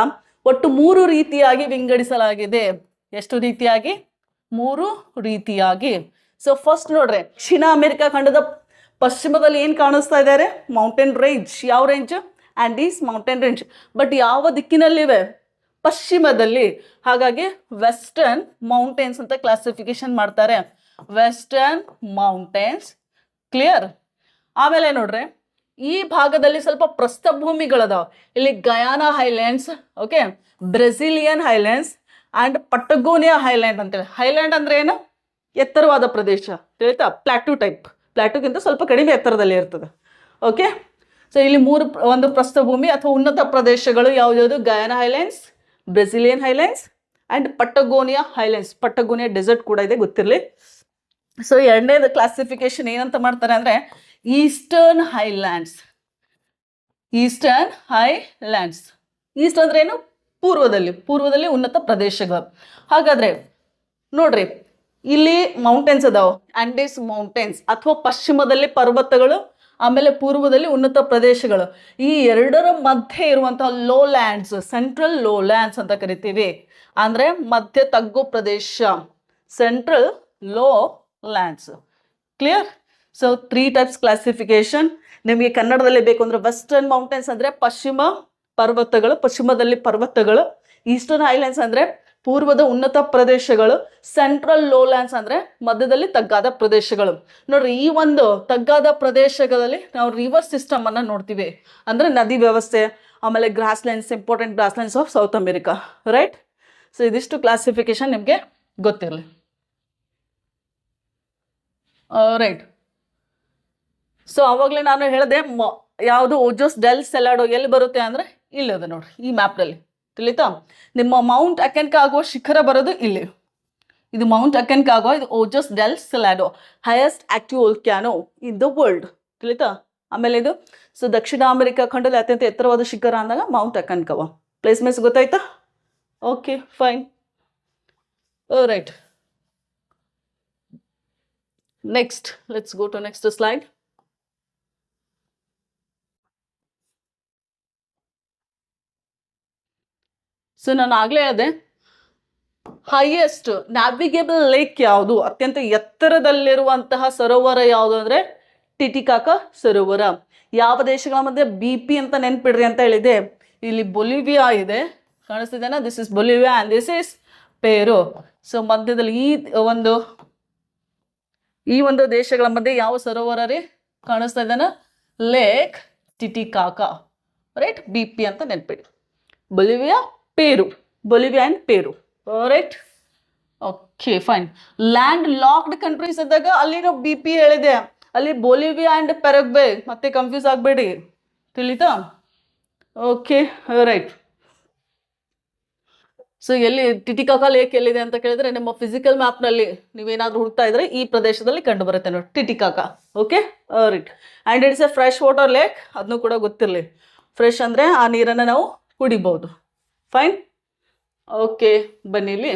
ಒಟ್ಟು 3 ರೀತಿಯಾಗಿ ವಿಂಗಡಿಸಲಾಗಿದೆ. ಎಷ್ಟು ರೀತಿಯಾಗಿ? 3 ರೀತಿಯಾಗಿ. ಸೊ ಫಸ್ಟ್ ನೋಡ್ರಿ, ದಕ್ಷಿಣ ಅಮೆರಿಕಾ ಖಂಡದ ಪಶ್ಚಿಮದಲ್ಲಿ ಏನು ಕಾಣಿಸ್ತಾ ಇದ್ದಾರೆ? Mountain range. ಯಾವ range? Andes mountain range. But ಯಾವ ದಿಕ್ಕಿನಲ್ಲಿವೆ? ಪಶ್ಚಿಮದಲ್ಲಿ. ಹಾಗಾಗಿ ವೆಸ್ಟರ್ನ್ ಮೌಂಟೇನ್ಸ್ ಅಂತ ಕ್ಲಾಸಿಫಿಕೇಶನ್ ಮಾಡ್ತಾರೆ. Western mountains. ಕ್ಲಿಯರ್? ಆಮೇಲೆ ನೋಡ್ರಿ, ಈ ಭಾಗದಲ್ಲಿ ಸ್ವಲ್ಪ ಪ್ರಸ್ಥಭೂಮಿಗಳದಾವ. ಇಲ್ಲಿ Guiana highlands, okay, Brazilian highlands and Patagonia highland ಅಂತೇಳಿ. ಹೈಲ್ಯಾಂಡ್ ಅಂದ್ರೆ ಏನು? ಎತ್ತರವಾದ ಪ್ರದೇಶ. ತಿಳಿತಾ? Plateau type. ಪ್ಲಾಟ್ಯೂಗಿಂತ ಸ್ವಲ್ಪ ಕಡಿಮೆ ಎತ್ತರದಲ್ಲಿ ಇರ್ತದೆ. ಓಕೆ, ಸೊ ಇಲ್ಲಿ 3 ಒಂದು ಪ್ರಸ್ಥಭೂಮಿ ಅಥವಾ ಉನ್ನತ ಪ್ರದೇಶಗಳು ಯಾವ್ಯಾವುದು? Guiana highlands, Brazilian highlands and Patagonia highlands. Patagonia desert ಕೂಡ ಇದೆ, ಗೊತ್ತಿರಲಿ. ಸೊ ಎರಡನೇದು ಕ್ಲಾಸಿಫಿಕೇಶನ್ ಏನಂತ ಮಾಡ್ತಾರೆ ಅಂದರೆ ಈಸ್ಟರ್ನ್ ಹೈಲ್ಯಾಂಡ್ಸ್. ಈಸ್ಟ್ ಅಂದ್ರೆ ಏನು? ಪೂರ್ವದಲ್ಲಿ ಉನ್ನತ ಪ್ರದೇಶಗಳು. ಹಾಗಾದ್ರೆ ನೋಡ್ರಿ, ಇಲ್ಲಿ ಮೌಂಟೇನ್ಸ್ ಅದಾವ, ಆಂಡೀಸ್ ಮೌಂಟೇನ್ಸ್ ಅಥವಾ ಪಶ್ಚಿಮದಲ್ಲಿ ಪರ್ವತಗಳು ಆಮೇಲೆ ಪೂರ್ವದಲ್ಲಿ ಉನ್ನತ ಪ್ರದೇಶಗಳು. ಈ ಎರಡರ ಮಧ್ಯೆ ಇರುವಂತಹ lowlands, central lowlands ಅಂತ ಕರಿತೀವಿ. ಅಂದರೆ ಮಧ್ಯ ತಗ್ಗು ಪ್ರದೇಶ, central lowlands. Clear? So 3 types classification. ನಿಮಗೆ ಕನ್ನಡದಲ್ಲಿ ಬೇಕು ಅಂದರೆ ವೆಸ್ಟರ್ನ್ ಮೌಂಟೇನ್ಸ್ ಅಂದರೆ ಪಶ್ಚಿಮ ಪರ್ವತಗಳು, ಪಶ್ಚಿಮದಲ್ಲಿ ಪರ್ವತಗಳು. ಈಸ್ಟರ್ನ್ ಹೈಲ್ಯಾಂಡ್ಸ್ ಅಂದರೆ ಪೂರ್ವದ ಉನ್ನತ ಪ್ರದೇಶಗಳು. ಸೆಂಟ್ರಲ್ ಲೋಲ್ಯಾಂಡ್ಸ್ ಅಂದರೆ ಮಧ್ಯದಲ್ಲಿ ತಗ್ಗಾದ ಪ್ರದೇಶಗಳು. ನೋಡ್ರಿ, ಈ ಒಂದು ತಗ್ಗಾದ ಪ್ರದೇಶಗಳಲ್ಲಿ ನಾವು ರಿವರ್ ಸಿಸ್ಟಮ್ ಅನ್ನು ನೋಡ್ತೀವಿ. ಅಂದರೆ ನದಿ ವ್ಯವಸ್ಥೆ, ಆಮೇಲೆ grasslands, important grasslands of south America. Right? So ಇದಿಷ್ಟು ಕ್ಲಾಸಿಫಿಕೇಶನ್ ನಿಮಗೆ ಗೊತ್ತಿರಲಿ. ರೈಟ್. ಸೊ ಅವಾಗಲೇ ನಾನು ಹೇಳಿದೆ ಯಾವುದು ಓಜೋಸ್ ಡೆಲ್ ಸೆಲಾಡೋ ಎಲ್ಲಿ ಬರುತ್ತೆ ಅಂದರೆ ಇಲ್ಲದೆ ನೋಡ್ರಿ, ಈ ಮ್ಯಾಪ್ನಲ್ಲಿ. ತಿಳಿತಾ? ನಿಮ್ಮ ಮೌಂಟ್ ಅಕೆನ್ಕಾಗೋ ಶಿಖರ ಬರೋದು ಇಲ್ಲಿ. ಇದು ಮೌಂಟ್ ಅಕೆನ್ಕಾಗೋ, ಇದು Ojos del Salado, highest active volcano in the world. ತಿಳಿತಾ? ಆಮೇಲೆ ಇದು ಸೊ ದಕ್ಷಿಣ ಅಮೆರಿಕಾ ಖಂಡದಲ್ಲಿ ಅತ್ಯಂತ ಎತ್ತರವಾದ ಶಿಖರ ಅಂದಾಗ ಮೌಂಟ್ ಅಕೆನ್ಕಾಗೋ. ಪ್ಲೇಸ್ಮೆಂಟ್ಸ್ ಗೊತ್ತಾಯ್ತಾ? Okay, fine. Right. Next, let's go to next slide. So ನಾನು ಆಗಲೇ ಹೇಳಿದೆ, ಹೈಯೆಸ್ಟ್ ನ್ಯಾವಿಗೇಬಲ್ ಲೇಕ್ ಯಾವುದು, ಅತ್ಯಂತ ಎತ್ತರದಲ್ಲಿರುವಂತಹ ಸರೋವರ ಯಾವುದು ಅಂದರೆ ಟಿಟಿಕಾಕ ಸರೋವರ. ಯಾವ ದೇಶಗಳ ಮಧ್ಯೆ BP ಅಂತ ನೆನ್ಪಿಡ್ರಿ ಅಂತ ಹೇಳಿದೆ. ಇಲ್ಲಿ ಬೊಲಿವಿಯಾ ಇದೆ, ಕಾಣಿಸ್ತಿದ್ದೇನಾ? This is Bolivia and this is Peru. So ಮಧ್ಯದಲ್ಲಿ ಈ ಒಂದು ದೇಶಗಳ ಮಧ್ಯೆ ಯಾವ ಸರೋವರ ರೀ ಕಾಣಿಸ್ತಾ ಇದ್ದಾನ? ಲೇಕ್ ಟಿಟಿಕಾಕ. ರೈಟ್? BP ಅಂತ ನೆನ್ಪಿಡಿ. ಬೊಲಿವಿಯಾ, ಪೇರು. ಬೊಲಿವಿಯಾ ಆ್ಯಂಡ್ ಪೇರು. Right? Okay, fine. Land locked countries ಇದ್ದಾಗ ಅಲ್ಲಿ ನಾವು BP ಹೇಳಿದೆ, ಅಲ್ಲಿ ಬೊಲಿವಿಯಾ ಆ್ಯಂಡ್ ಪೆರಗ್ವೆ, ಮತ್ತೆ ಕನ್ಫ್ಯೂಸ್ ಆಗಬೇಡಿ. ತಿಳಿತಾ? Okay, right. ಸೊ ಎಲ್ಲಿ ಟಿಟಿಕಾಕ ಲೇಕ್ ಎಲ್ಲಿದೆ ಅಂತ ಕೇಳಿದ್ರೆ ನಿಮ್ಮ ಫಿಸಿಕಲ್ ಮ್ಯಾಪ್ನಲ್ಲಿ ನೀವೇನಾದ್ರೂ ಹುಡುಕ್ತಾ ಇದ್ರೆ ಈ ಪ್ರದೇಶದಲ್ಲಿ ಕಂಡು ಬರುತ್ತೆ ನೋಡಿ, ಟಿಟಿಕಾಕ. Okay, right. And it's A fresh water lake, ಅದನ್ನು ಕೂಡ ಗೊತ್ತಿರಲಿ. ಫ್ರೆಶ್ ಅಂದರೆ ಆ ನೀರನ್ನು ನಾವು ಕುಡಿಬಹುದು. ಫೈನ್. ಓಕೆ, ಬನ್ನಿ ಇಲ್ಲಿ.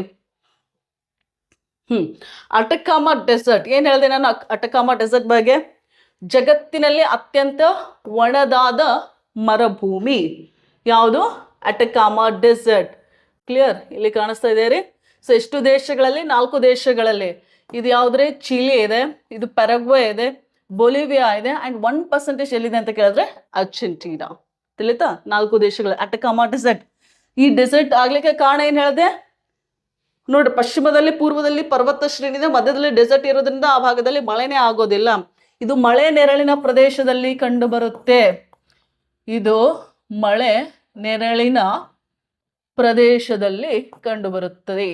ಅಟಕಾಮ ಡೆಸರ್ಟ್ ಏನು ಹೇಳಿದೆ ನಾನು ಅಟಕಾಮ ಡೆಸರ್ಟ್ ಬಗ್ಗೆ? ಜಗತ್ತಿನಲ್ಲಿ ಅತ್ಯಂತ ಒಣದಾದ ಮರುಭೂಮಿ ಯಾವುದು? Atacama dessert. ಕ್ಲಿಯರ್? ಇಲ್ಲಿ ಕಾಣಿಸ್ತಾ ಇದೆ ರೀ. ಸೊ ಎಷ್ಟು ದೇಶಗಳಲ್ಲಿ? 4 ದೇಶಗಳಲ್ಲಿ. ಇದು ಯಾವುದ್ರೆ? ಚಿಲಿ ಇದೆ, ಇದು ಪೆರಗ್ವೆ ಇದೆ, ಬೊಲಿವಿಯಾ ಇದೆ, ಆ್ಯಂಡ್ 1% ಎಲ್ಲಿದೆ ಅಂತ ಕೇಳಿದ್ರೆ ಅರ್ಜೆಂಟೀನಾ. ತಿಳಿತಾ? 4 ದೇಶಗಳು ಅಟಕಾಮ ಡೆಸರ್ಟ್. ಈ ಡೆಸರ್ಟ್ ಆಗ್ಲಿಕ್ಕೆ ಕಾರಣ ಏನು ಹೇಳಿದೆ ನೋಡಿ, ಪಶ್ಚಿಮದಲ್ಲಿ ಪೂರ್ವದಲ್ಲಿ ಪರ್ವತ ಶ್ರೇಣಿ ಇದೆ, ಮಧ್ಯದಲ್ಲಿ ಡೆಸರ್ಟ್ ಇರೋದ್ರಿಂದ ಆ ಭಾಗದಲ್ಲಿ ಮಳೆನೇ ಆಗೋದಿಲ್ಲ. ಇದು ಮಳೆ ನೆರಳಿನ ಪ್ರದೇಶದಲ್ಲಿ ಕಂಡು ಬರುತ್ತೆ. ಇದು ಮಳೆ ನೆರಳಿನ ಪ್ರದೇಶದಲ್ಲಿ ಕಂಡು ಬರುತ್ತದೆ.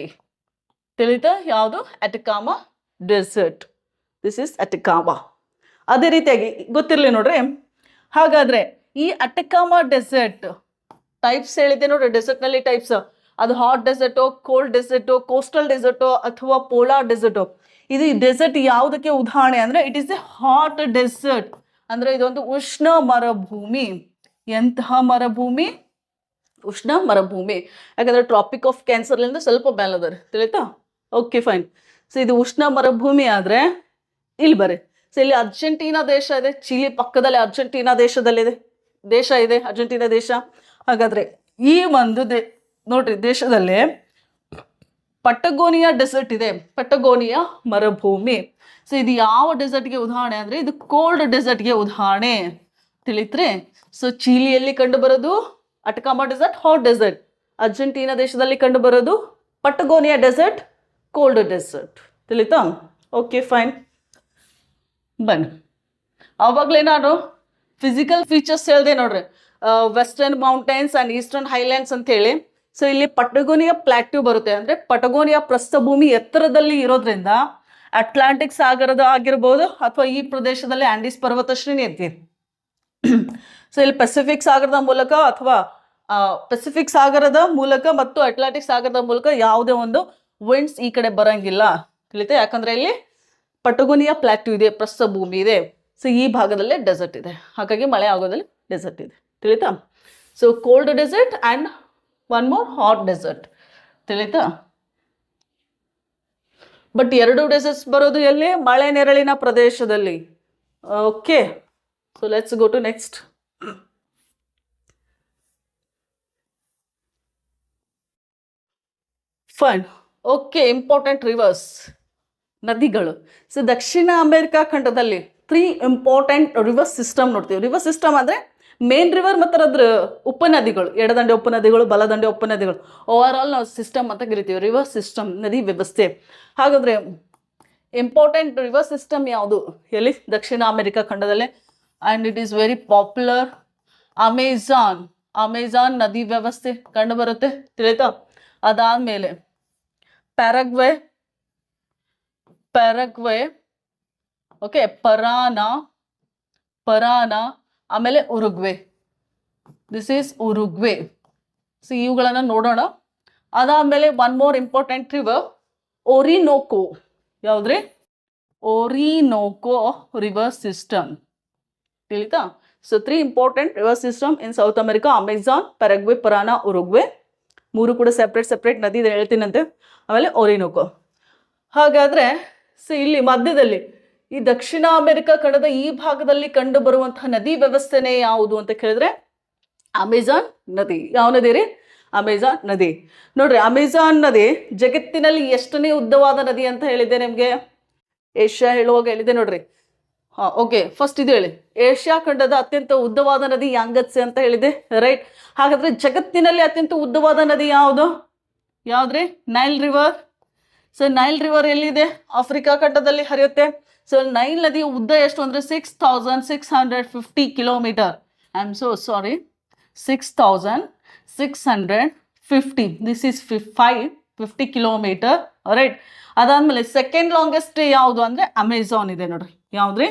ತಿಳಿತಾ? ಯಾವುದು? Atacama desert. This is Atacama. ಅದೇ ರೀತಿಯಾಗಿ ಗೊತ್ತಿರಲಿ ನೋಡ್ರಿ. ಹಾಗಾದ್ರೆ ಈ ಅಟಕಾಮ ಡೆಸರ್ಟ್ ಟೈಪ್ಸ್ ಹೇಳಿದೆ ನೋಡ್ರಿ. ಡೆಸರ್ಟ್ನಲ್ಲಿ ಟೈಪ್ಸ್, ಅದು ಹಾಟ್ ಡೆಸರ್ಟೋ, ಕೋಲ್ಡ್ ಡೆಸರ್ಟೋ, ಕೋಸ್ಟಲ್ ಡೆಸರ್ಟೋ ಅಥವಾ ಪೋಲಾರ್ ಡೆಸರ್ಟೋ. ಇದು ಡೆಸರ್ಟ್ ಯಾವುದಕ್ಕೆ ಉದಾಹರಣೆ ಅಂದರೆ it is a hot desert. ಅಂದರೆ ಇದೊಂದು ಉಷ್ಣ ಮರುಭೂಮಿ. ಎಂತಹ ಮರುಭೂಮಿ? ಉಷ್ಣ ಮರುಭೂಮಿ. ಯಾಕಂದರೆ ಟ್ರಾಪಿಕ್ ಆಫ್ ಕ್ಯಾನ್ಸರ್ಲಿಂದ ಸ್ವಲ್ಪ ಮೇಲದ. ತಿಳಿತಾ? Okay, fine. ಸೊ ಇದು ಉಷ್ಣ ಮರುಭೂಮಿ ಆದರೆ ಇಲ್ಲಿ ಬರ್ರಿ. ಸೊ ಇಲ್ಲಿ ಅರ್ಜೆಂಟೀನಾ ದೇಶ ಇದೆ, ಚಿಲಿ ಪಕ್ಕದಲ್ಲಿ ಅರ್ಜೆಂಟೀನಾ ದೇಶ ಇದೆ, ಅರ್ಜೆಂಟೀನಾ ದೇಶ. ಹಾಗಾದರೆ ಈ ಒಂದು ನೋಡ್ರಿ ದೇಶದಲ್ಲಿ ಪಟಗೋನಿಯಾ ಡೆಸರ್ಟ್ ಇದೆ, ಪಟಗೋನಿಯಾ ಮರುಭೂಮಿ. ಸೊ ಇದು ಯಾವ ಡೆಸರ್ಟ್ಗೆ ಉದಾಹರಣೆ ಅಂದರೆ ಇದು ಕೋಲ್ಡ್ ಡೆಸರ್ಟ್ಗೆ ಉದಾಹರಣೆ. ತಿಳಿತ್ರಿ? ಸೊ ಚಿಲಿಯಲ್ಲಿ ಕಂಡು ಬರೋದು ಅಟಕಾಮ ಡೆಸರ್ಟ್, ಹಾಟ್ ಡೆಸರ್ಟ್. ಅರ್ಜೆಂಟೀನಾ ದೇಶದಲ್ಲಿ ಕಂಡು ಬರೋದು ಪಟಗೋನಿಯಾ ಡೆಸರ್ಟ್, ಕೋಲ್ಡ್ ಡೆಸರ್ಟ್. ತಿಳಿತಾ? Okay, fine. ಬನ್ನಿ, ಆವಾಗಲೇ ನಾನು ಫಿಸಿಕಲ್ ಫೀಚರ್ಸ್ ಹೇಳಿದೆ ನೋಡ್ರಿ, western mountains and eastern Highlands ಅಂತ ಹೇಳಿ. ಸೊ ಇಲ್ಲಿ ಪಟಗೋನಿಯಾ ಪ್ಲಾಟ್ಯೂ ಬರುತ್ತೆ. ಅಂದರೆ ಪಟಗೋನಿಯಾ ಪ್ರಸ್ಥಭೂಮಿ ಎತ್ತರದಲ್ಲಿ ಇರೋದ್ರಿಂದ ಅಟ್ಲಾಂಟಿಕ್ ಸಾಗರದ ಆಗಿರ್ಬೋದು ಅಥವಾ ಈ ಪ್ರದೇಶದಲ್ಲಿ ಆಂಡೀಸ್ ಪರ್ವತ ಶ್ರೇಣಿ ಐತಿ. ಸೊ ಇಲ್ಲಿ ಪೆಸಿಫಿಕ್ ಸಾಗರದ ಮೂಲಕ ಅಥವಾ ಪೆಸಿಫಿಕ್ ಸಾಗರದ ಮೂಲಕ ಮತ್ತು ಅಟ್ಲಾಂಟಿಕ್ ಸಾಗರದ ಮೂಲಕ ಯಾವುದೇ ಒಂದು ವಿಂಡ್ಸ್ ಈ ಕಡೆ ಬರಂಗಿಲ್ಲ. ತಿಳಿತೆ? ಯಾಕಂದರೆ ಇಲ್ಲಿ ಪಟಗೋನಿಯಾ ಪ್ಲಾಟ್ಯೂ ಇದೆ, ಪ್ರಸ್ಥಭೂಮಿ ಇದೆ. ಸೊ ಈ ಭಾಗದಲ್ಲೇ ಡೆಸರ್ಟ್ ಇದೆ, ಹಾಗಾಗಿ ಮಳೆ ಆಗೋದಲ್ಲಿ ಡೆಸರ್ಟ್ ಇದೆ. ತಿಳಿತಾ? So cold desert and one more hot desert. ತಿಳಿತಾ? ಬಟ್ 2 ಡೆಸರ್ಟ್ಸ್ ಬರೋದು ಎಲ್ಲಿ? ಮಳೆ ನೆರಳಿನ ಪ್ರದೇಶದಲ್ಲಿ. Okay, so let's go to next. Fine. Okay, important rivers, ನದಿಗಳು. ಸೊ ದಕ್ಷಿಣ ಅಮೆರಿಕಾ ಖಂಡದಲ್ಲಿ 3 ಇಂಪಾರ್ಟೆಂಟ್ ರಿವರ್ ಸಿಸ್ಟಮ್ ನೋಡ್ತೀವಿ. ರಿವರ್ ಸಿಸ್ಟಮ್ ಅಂದರೆ ಮೇನ್ ರಿವರ್ ಮತ್ತು ಅದ್ರ ಉಪನದಿಗಳು, ಎಡದಂಡೆ ಉಪನದಿಗಳು, ಬಲದಂಡೆ ಉಪನದಿಗಳು, ಓವರ್ ಆಲ್ ನಾವು ಸಿಸ್ಟಮ್ ಅಂತ ಕರಿತೀವಿ, ರಿವರ್ ಸಿಸ್ಟಮ್, ನದಿ ವ್ಯವಸ್ಥೆ. ಹಾಗಾದರೆ ಇಂಪಾರ್ಟೆಂಟ್ ರಿವರ್ ಸಿಸ್ಟಮ್ ಯಾವುದು ಎಲ್ಲಿ? ದಕ್ಷಿಣ ಅಮೆರಿಕಾ ಖಂಡದಲ್ಲಿ. And it is very popular. Amazon ನದಿ ವ್ಯವಸ್ಥೆ ಕಂಡು ಬರುತ್ತೆ, ತಿಳಿತಾ? ಅದಾದಮೇಲೆ ಪ್ಯಾರಗ್ವೆ, ಓಕೆ, ಪರಾನ, ಆಮೇಲೆ Uruguay. This is Uruguay. So ಇವುಗಳನ್ನು ನೋಡೋಣ. ಅದಾದಮೇಲೆ one more important river, Orinoco. ಯಾವುದ್ರಿ? ಓರಿನೋಕೋ ರಿವರ್ ಸಿಸ್ಟಮ್, ತಿಳಿತಾ? So 3 important river system in South America: Amazon, Paraguay, Parana, Uruguay. 3 ಕೂಡ ಸೆಪ್ರೇಟ್ ನದಿ ಇದೆ, ಹೇಳ್ತೀನಂತೆ. ಆಮೇಲೆ ಓರಿನೋಕೋ. ಹಾಗಾದರೆ ಸೊ ಇಲ್ಲಿ ಮಧ್ಯದಲ್ಲಿ ಈ ದಕ್ಷಿಣ ಅಮೆರಿಕಾ ಖಂಡದ ಈ ಭಾಗದಲ್ಲಿ ಕಂಡು ಬರುವಂತಹ ನದಿ ವ್ಯವಸ್ಥೆನೇ ಯಾವುದು ಅಂತ ಕೇಳಿದ್ರೆ ಅಮೆಜಾನ್ ನದಿ. ಯಾವ ನದಿ ರೀ? ಅಮೆಜಾನ್ ನದಿ. ನೋಡ್ರಿ, ಅಮೆಜಾನ್ ನದಿ ಜಗತ್ತಿನಲ್ಲಿ ಎಷ್ಟನೇ ಉದ್ದವಾದ ನದಿ ಅಂತ ಹೇಳಿದ್ದೆ ನಿಮಗೆ? ಏಷ್ಯಾ ಹೇಳುವಾಗ ಹೇಳಿದೆ ನೋಡ್ರಿ. ಓಕೆ, ಫಸ್ಟ್ ಇದು ಹೇಳಿ. ಏಷ್ಯಾ ಖಂಡದ ಅತ್ಯಂತ ಉದ್ದವಾದ ನದಿ ಯಾಂಗತ್ಸೆ ಅಂತ ಹೇಳಿದೆ, ರೈಟ್? ಹಾಗಾದ್ರೆ ಜಗತ್ತಿನಲ್ಲಿ ಅತ್ಯಂತ ಉದ್ದವಾದ ನದಿ ಯಾವುದು? ಯಾವ್ದ್ರಿ? Nile river. So Nile river ಎಲ್ಲಿದೆ? ಆಫ್ರಿಕಾ ಖಂಡದಲ್ಲಿ ಹರಿಯುತ್ತೆ. ಸೊ ನೈಲ್ ನದಿಯ ಉದ್ದ ಎಷ್ಟು ಅಂದರೆ 6650 kilometer. I am so sorry, 6650. This is 50 kilometer, right? ಅದಾದಮೇಲೆ ಸೆಕೆಂಡ್ ಲಾಂಗೆಸ್ಟ್ ಯಾವುದು ಅಂದರೆ ಅಮೆಜಾನ್ ಇದೆ ನೋಡ್ರಿ. ಯಾವುದ್ರಿ?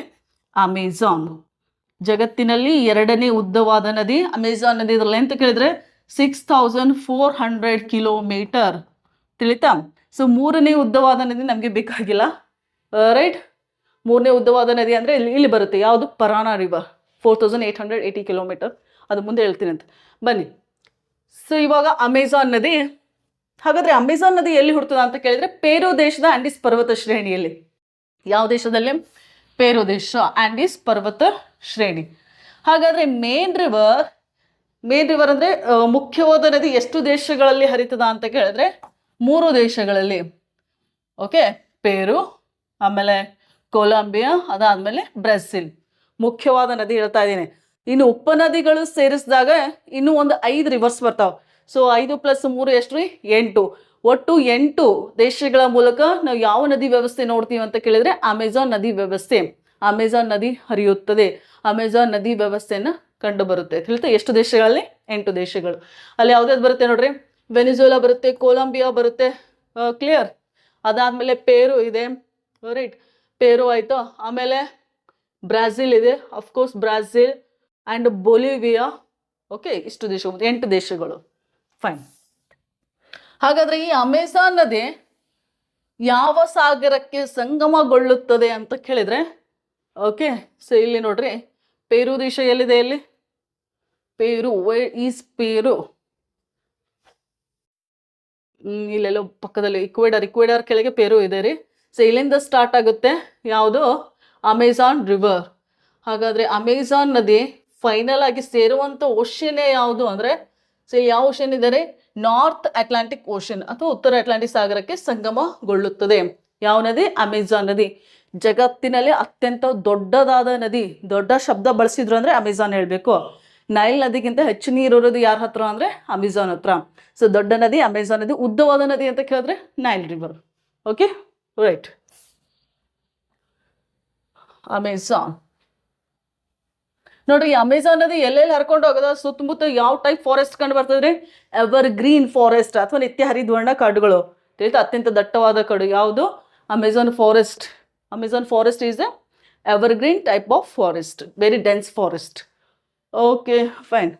ಅಮೆಜಾನ್. ಜಗತ್ತಿನಲ್ಲಿ 2ನೇ ಉದ್ದವಾದ ನದಿ ಅಮೆಜಾನ್ ನದಿ. ಇದರ ಲೆಂತ್ ಕೇಳಿದ್ರೆ 6400 ಕಿಲೋಮೀಟರ್, ತಿಳಿತಾ? ಸೊ 3ನೇ ಉದ್ದವಾದ ನದಿ ನಮಗೆ ಬೇಕಾಗಿಲ್ಲ, ರೈಟ್? 3ನೇ ಉದ್ದವಾದ ನದಿ ಅಂದರೆ ಇಲ್ಲಿ ಬರುತ್ತೆ. ಯಾವುದು? ಪರಾನ ರಿವರ್, 4880 ಕಿಲೋಮೀಟರ್. ಅದು ಮುಂದೆ ಹೇಳ್ತೀನಿ ಅಂತ, ಬನ್ನಿ. ಸೊ ಇವಾಗ ಅಮೆಜಾನ್ ನದಿ. ಹಾಗಾದರೆ ಅಮೆಜಾನ್ ನದಿ ಎಲ್ಲಿ ಹುಡ್ತದ ಅಂತ ಕೇಳಿದರೆ ಪೇರು ದೇಶದ ಆಂಡೀಸ್ ಪರ್ವತ ಶ್ರೇಣಿಯಲ್ಲಿ. ಯಾವ ದೇಶದಲ್ಲಿ? ಪೇರು ದೇಶ, ಆಂಡೀಸ್ ಪರ್ವತ ಶ್ರೇಣಿ. ಹಾಗಾದರೆ ಮೇನ್ ರಿವರ್ ಅಂದರೆ ಮುಖ್ಯವಾದ ನದಿ ಎಷ್ಟು ದೇಶಗಳಲ್ಲಿ ಹರಿತದ ಅಂತ ಕೇಳಿದ್ರೆ 3 ದೇಶಗಳಲ್ಲಿ. ಓಕೆ, ಪೇರು, ಆಮೇಲೆ ಕೊಲಂಬಿಯಾ, ಅದಾದಮೇಲೆ ಬ್ರೆಜಿಲ್. ಮುಖ್ಯವಾದ ನದಿ ಹೇಳ್ತಾ ಇದ್ದೀನಿ. ಇನ್ನು ಉಪನದಿಗಳು ಸೇರಿಸಿದಾಗ ಇನ್ನೂ ಒಂದು 5 ರಿವರ್ಸ್ ಬರ್ತಾವೆ. ಸೊ 5 + 3 ಎಷ್ಟು ರೀ? 8. ಒಟ್ಟು 8 ದೇಶಗಳ ಮೂಲಕ ನಾವು ಯಾವ ನದಿ ವ್ಯವಸ್ಥೆ ನೋಡ್ತೀವಿ ಅಂತ ಕೇಳಿದರೆ ಅಮೆಜಾನ್ ನದಿ ವ್ಯವಸ್ಥೆ. ಅಮೆಜಾನ್ ನದಿ ಹರಿಯುತ್ತದೆ, ಅಮೆಜಾನ್ ನದಿ ವ್ಯವಸ್ಥೆಯನ್ನು ಕಂಡು ಬರುತ್ತೆ, ತಿಳಿತಾ? ಎಷ್ಟು ದೇಶಗಳಲ್ಲಿ? 8 ದೇಶಗಳು. ಅಲ್ಲಿ ಯಾವ್ದಾದ್ರು ಬರುತ್ತೆ ನೋಡ್ರಿ. ವೆನಿಜುಲಾ ಬರುತ್ತೆ, ಕೊಲಂಬಿಯಾ ಬರುತ್ತೆ, ಕ್ಲಿಯರ್? ಅದಾದಮೇಲೆ ಪೇರು ಇದೆ, ರೈಟ್? ಪೇರು ಆಯಿತು. ಆಮೇಲೆ ಬ್ರಾಜಿಲ್ ಇದೆ, of course Brazil, and Bolivia. Okay, ಇಷ್ಟು ದೇಶಗಳು, 8 ದೇಶಗಳು. ಫೈನ್. ಹಾಗಾದರೆ ಈ ಅಮೆಜಾನ್ ನದಿ ಯಾವ ಸಾಗರಕ್ಕೆ ಸಂಗಮಗೊಳ್ಳುತ್ತದೆ ಅಂತ ಕೇಳಿದರೆ, ಓಕೆ, ಸೊ ಇಲ್ಲಿ ನೋಡ್ರಿ, ಪೇರು ದೇಶ ಎಲ್ಲಿದೆ? ಇಲ್ಲಿ ಪೇರು. ವೇರ್ ಈಸ್ ಪೇರು? ಇಲ್ಲೆಲ್ಲೋ ಪಕ್ಕದಲ್ಲಿ ಇಕ್ವೇಡರ್ ಕೆಳಗೆ ಪೇರು ಇದೆ ರೀ. ಸೊ ಇಲ್ಲಿಂದ ಸ್ಟಾರ್ಟ್ ಆಗುತ್ತೆ ಯಾವುದು? Amazon river. ಹಾಗಾದರೆ ಅಮೆಜಾನ್ ನದಿ ಫೈನಲ್ ಆಗಿ ಸೇರುವಂಥ ಓಷನ್ನೇ ಯಾವುದು ಅಂದರೆ, ಸೊ ಇಲ್ಲಿ ಯಾವ ಓಷನ್ ಇದೆ ರೀ? ನಾರ್ತ್ ಅಟ್ಲಾಂಟಿಕ್ ಓಷನ್ ಅಥವಾ ಉತ್ತರ ಅಟ್ಲಾಂಟಿಕ್ ಸಾಗರಕ್ಕೆ ಸಂಗಮಗೊಳ್ಳುತ್ತದೆ. ಯಾವ ನದಿ? ಅಮೆಜಾನ್ ನದಿ. ಜಗತ್ತಿನಲ್ಲಿ ಅತ್ಯಂತ ದೊಡ್ಡದಾದ ನದಿ. ದೊಡ್ಡ ಶಬ್ದ ಬಳಸಿದ್ರು ಅಂದರೆ ಅಮೆಜಾನ್ ಹೇಳಬೇಕು. ನೈಲ್ ನದಿಗಿಂತ ಹೆಚ್ಚು ನೀರು ಇರೋದು ಯಾರ ಹತ್ರ ಅಂದರೆ ಅಮೆಜಾನ್ ಹತ್ರ. ಸೊ ದೊಡ್ಡ ನದಿ ಅಮೆಜಾನ್ ನದಿ. ಉದ್ದವಾದ ನದಿ ಅಂತ ಕೇಳಿದ್ರೆ Nile river. Okay, right? Amazon ನೋಡ್ರಿ, ಅಮೆಜಾನ್ ನದಿ ಎಲ್ಲೆಲ್ಲಿ ಹರ್ಕೊಂಡು ಹೋಗೋದ? ಸುತ್ತಮುತ್ತ ಯಾವ ಟೈಪ್ ಫಾರೆಸ್ಟ್ ಕಂಡು ಬರ್ತದ್ರಿ? ಎವರ್ ಗ್ರೀನ್ ಫಾರೆಸ್ಟ್ ಅಥವಾ ನಿತ್ಯ ಹರಿದ್ವರ್ಣ ಕಾಡುಗಳು, ತಿಳಿತಾ? ಅತ್ಯಂತ ದಟ್ಟವಾದ ಕಾಡು ಯಾವುದು? Amazon forest. Amazon forest is A ever green type of forest, very dense forest. Okay, fine.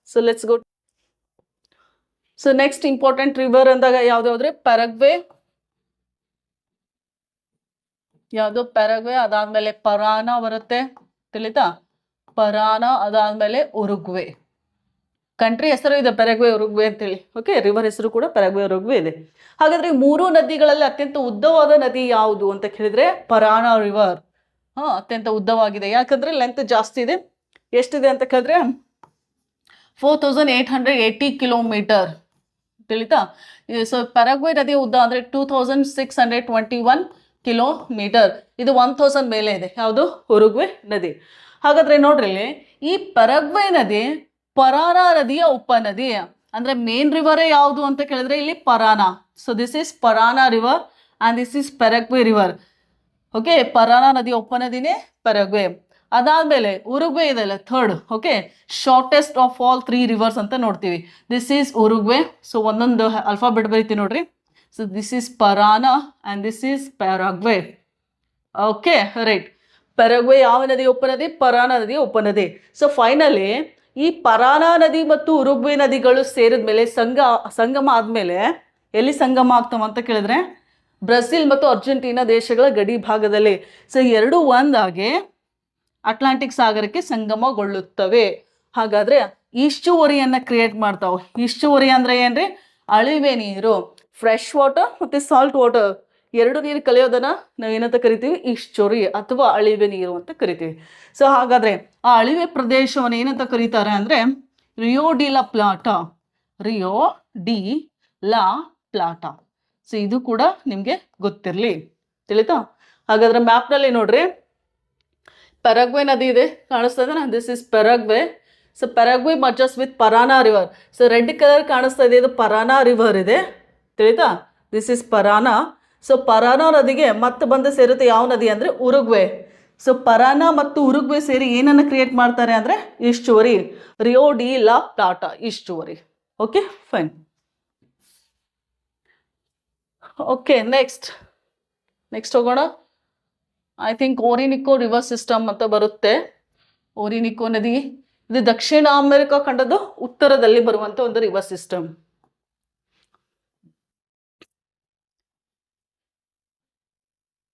So let's go. So next important river ಅಂದಾಗ ಯಾವ್ದಾವ್ದ್ರೆ? ಪ್ಯಾರಗ್ವೆ. ಯಾವುದು? ಪ್ಯಾರಗ್ವೆ. ಅದಾದ್ಮೇಲೆ ಪರಾನ ಬರುತ್ತೆ, ತಿಳಿತಾ? ಪರಾನ. ಅದಾದ್ಮೇಲೆ ಉರುಗ್ವೆ. ಕಂಟ್ರಿ ಹೆಸರು ಇದೆ ಪ್ಯಾರಗ್ವೆ, ಉರುಗ್ವೆ ಅಂತೇಳಿ. ಓಕೆ, ರಿವರ್ ಹೆಸರು ಕೂಡ ಪ್ಯಾರಗ್ವೆ, ಉರುಗ್ವೆ ಇದೆ. ಹಾಗಾದ್ರೆ 3 ನದಿಗಳಲ್ಲಿ ಅತ್ಯಂತ ಉದ್ದವಾದ ನದಿ ಯಾವುದು ಅಂತ ಕೇಳಿದ್ರೆ ಪರಾನ ರಿವರ್. ಅತ್ಯಂತ ಉದ್ದವಾಗಿದೆ. ಯಾಕಂದರೆ ಲೆಂತ್ ಜಾಸ್ತಿ ಇದೆ. ಎಷ್ಟಿದೆ ಅಂತ ಕೇಳಿದ್ರೆ 4880 ಕಿಲೋಮೀಟರ್. ತಿಳಿತಾ? ಸೊ ಪ್ಯಾರಾಗ್ವೆ ನದಿಯ ಉದ್ದ ಅಂದರೆ 2621 ಕಿಲೋಮೀಟರ್. ಇದು 1000 ಮೇಲೆ ಇದೆ. ಯಾವುದು? ಉರುಗ್ವೆ ನದಿ. ಹಾಗಾದರೆ ನೋಡ್ರಿ, ಈ ಪ್ಯಾರಾಗ್ವೆ ನದಿ ಪರಾನಾ ನದಿಯ ಉಪನದಿ. ಅಂದರೆ ಮೇನ್ ರಿವರೇ ಯಾವುದು ಅಂತ ಕೇಳಿದ್ರೆ ಇಲ್ಲಿ Parana. So this is Parana river and this is Paraguay river. Okay, Parana ನದಿಯ ಉಪನದಿನೇ ಪ್ಯಾರಾಗ್ವೆ. ಅದಾದಮೇಲೆ ಉರುಗ್ವೆ ಇದೆಲ್ಲ third. Okay, shortest of all 3 rivers ಅಂತ ನೋಡ್ತೀವಿ. This is Uruguay. ಸೊ ಒಂದೊಂದು ಅಲ್ಫಾಬೆಟ್ ಬರೀತೀವಿ ನೋಡ್ರಿ. So this is Parana and this is Paraguay. Okay, right. Paraguay ಯಾವ ನದಿಯ ಉಪನದಿ? ಪರಾನಾ ನದಿಯ ಉಪನದಿ. ಸೊ ಫೈನಲಿ ಈ ಪರಾನಾ ನದಿ ಮತ್ತು ಉರುಗ್ವೆ ನದಿಗಳು ಸೇರಿದ ಮೇಲೆ ಸಂಗಮ ಆದಮೇಲೆ ಎಲ್ಲಿ ಸಂಗಮ ಆಗ್ತಾವ ಅಂತ ಕೇಳಿದ್ರೆ ಬ್ರೆಜಿಲ್ ಮತ್ತು ಅರ್ಜೆಂಟೀನಾ ದೇಶಗಳ ಗಡಿ ಭಾಗದಲ್ಲಿ. ಸೊ ಎರಡು ಒಂದಾಗಿ ಅಟ್ಲಾಂಟಿಕ್ ಸಾಗರಕ್ಕೆ ಸಂಗಮಗೊಳ್ಳುತ್ತವೆ. ಹಾಗಾದರೆ ಈಸ್ಚುವರಿಯನ್ನು ಕ್ರಿಯೇಟ್ ಮಾಡ್ತಾವೆ. ಈಸ್ಚುವರಿ ಅಂದರೆ ಏನ್ರಿ? ಅಳಿವೆ ನೀರು. ಫ್ರೆಶ್ ವಾಟರ್ ಮತ್ತು ಸಾಲ್ಟ್ ವಾಟರ್ ಎರಡು ನೀರು ಕಲಿಯೋದನ್ನು ನಾವು ಏನಂತ ಕರಿತೀವಿ? ಈಸ್ಚುರಿ ಅಥವಾ ಅಳಿವೆ ನೀರು ಅಂತ ಕರಿತೀವಿ. ಸೊ ಹಾಗಾದರೆ ಆ ಅಳಿವೆ ಪ್ರದೇಶವನ್ನು ಏನಂತ ಕರೀತಾರೆ ಅಂದರೆ ರಿಯೋ ಡಿ ಲಾ ಪ್ಲಾಟಾ. ರಿಯೋ ಡಿ ಲಾ ಪ್ಲಾಟಾ. ಸೊ ಇದು ಕೂಡ ನಿಮಗೆ ಗೊತ್ತಿರಲಿ. ತಿಳಿತಾ? ಹಾಗಾದರೆ ಮ್ಯಾಪ್ನಲ್ಲಿ ನೋಡ್ರಿ, ಪ್ಯಾರಾಗ್ವೆ ನದಿ ಇದೆ, ಕಾಣಿಸ್ತಾ ಇದೆ. This is Paraguay. So Paraguay merges with Parana river. So red colour ಕಾಣಿಸ್ತಾ ಇದೆ, ಇದು ಪರಾನಾ ರಿವರ್ ಇದೆ. ತಿಳಿತಾ? This is Parana. So Parana ನದಿಗೆ ಮತ್ತೆ ಬಂದು ಸೇರುತ್ತೆ ಯಾವ ನದಿ ಅಂದರೆ ಉರುಗ್ವೆ. ಸೊ ಪರಾನಾ ಮತ್ತು ಉರುಗ್ವೆ ಸೇರಿ ಏನನ್ನು ಕ್ರಿಯೇಟ್ ಮಾಡ್ತಾರೆ ಅಂದರೆ estuary. Rio de la Plata estuary. Okay, fine. Okay, next ಹೋಗೋಣ. I think Orinoco river system ಅಂತ ಬರುತ್ತೆ. ಓರಿನಿಕೋ ನದಿ ಇದು ದಕ್ಷಿಣ ಅಮೆರಿಕ ಖಂಡದ ಉತ್ತರದಲ್ಲಿ ಬರುವಂಥ ಒಂದು ರಿವರ್ ಸಿಸ್ಟಮ್.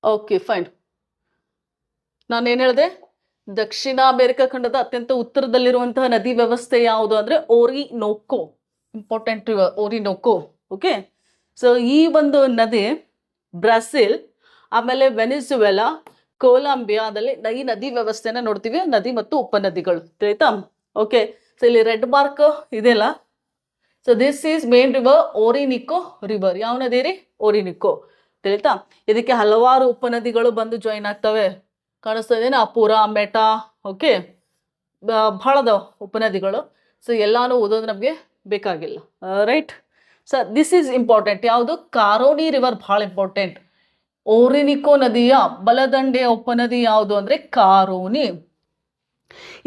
Okay, fine. ನಾನೇನು ಹೇಳಿದೆ? ದಕ್ಷಿಣ ಅಮೆರಿಕ ಖಂಡದ ಅತ್ಯಂತ ಉತ್ತರದಲ್ಲಿರುವಂತಹ ನದಿ ವ್ಯವಸ್ಥೆ ಯಾವುದು ಅಂದರೆ Orinoco. Important river Orinoco. Okay, so ಈ ಒಂದು ನದಿ ಬ್ರೆಜಿಲ್, ಆಮೇಲೆ ವೆನಿಜುವೆಲಾ, ಕೊಲಂಬಿಯಾದಲ್ಲಿ ಈ ನದಿ ವ್ಯವಸ್ಥೆನ ನೋಡ್ತೀವಿ. ನದಿ ಮತ್ತು ಉಪನದಿಗಳು. ತಿಳಿತಾ? ಓಕೆ, ಸೊ ಇಲ್ಲಿ ರೆಡ್ ಮಾರ್ಕ್ ಇದೆಯಲ್ಲ. So this is main river Orinoco river. ಯಾವ ನದಿ ರೀ? ಓರಿನಿಕೋ. ತಿಳಿತಾ? ಇದಕ್ಕೆ ಹಲವಾರು ಉಪನದಿಗಳು ಬಂದು ಜಾಯಿನ್ ಆಗ್ತವೆ. ಕಾಣಿಸ್ತಾ ಇದೆಯಾ? ಅಪೂರ, ಮೆಟಾ. ಓಕೆ, ಬಹಳದ ಉಪನದಿಗಳು. ಸೊ ಎಲ್ಲಾನು ಓದೋದು ನಮಗೆ ಬೇಕಾಗಿಲ್ಲ. Right. So this is important. ಯಾವುದು? ಕಾರೋನಿ ರಿವರ್ ಭಾಳ ಇಂಪಾರ್ಟೆಂಟ್. ಓರಿನಿಕೋ ನದಿಯ ಬಲದಂಡೆಯ ಉಪನದಿ ಯಾವುದು ಅಂದರೆ ಕಾರೋನಿ.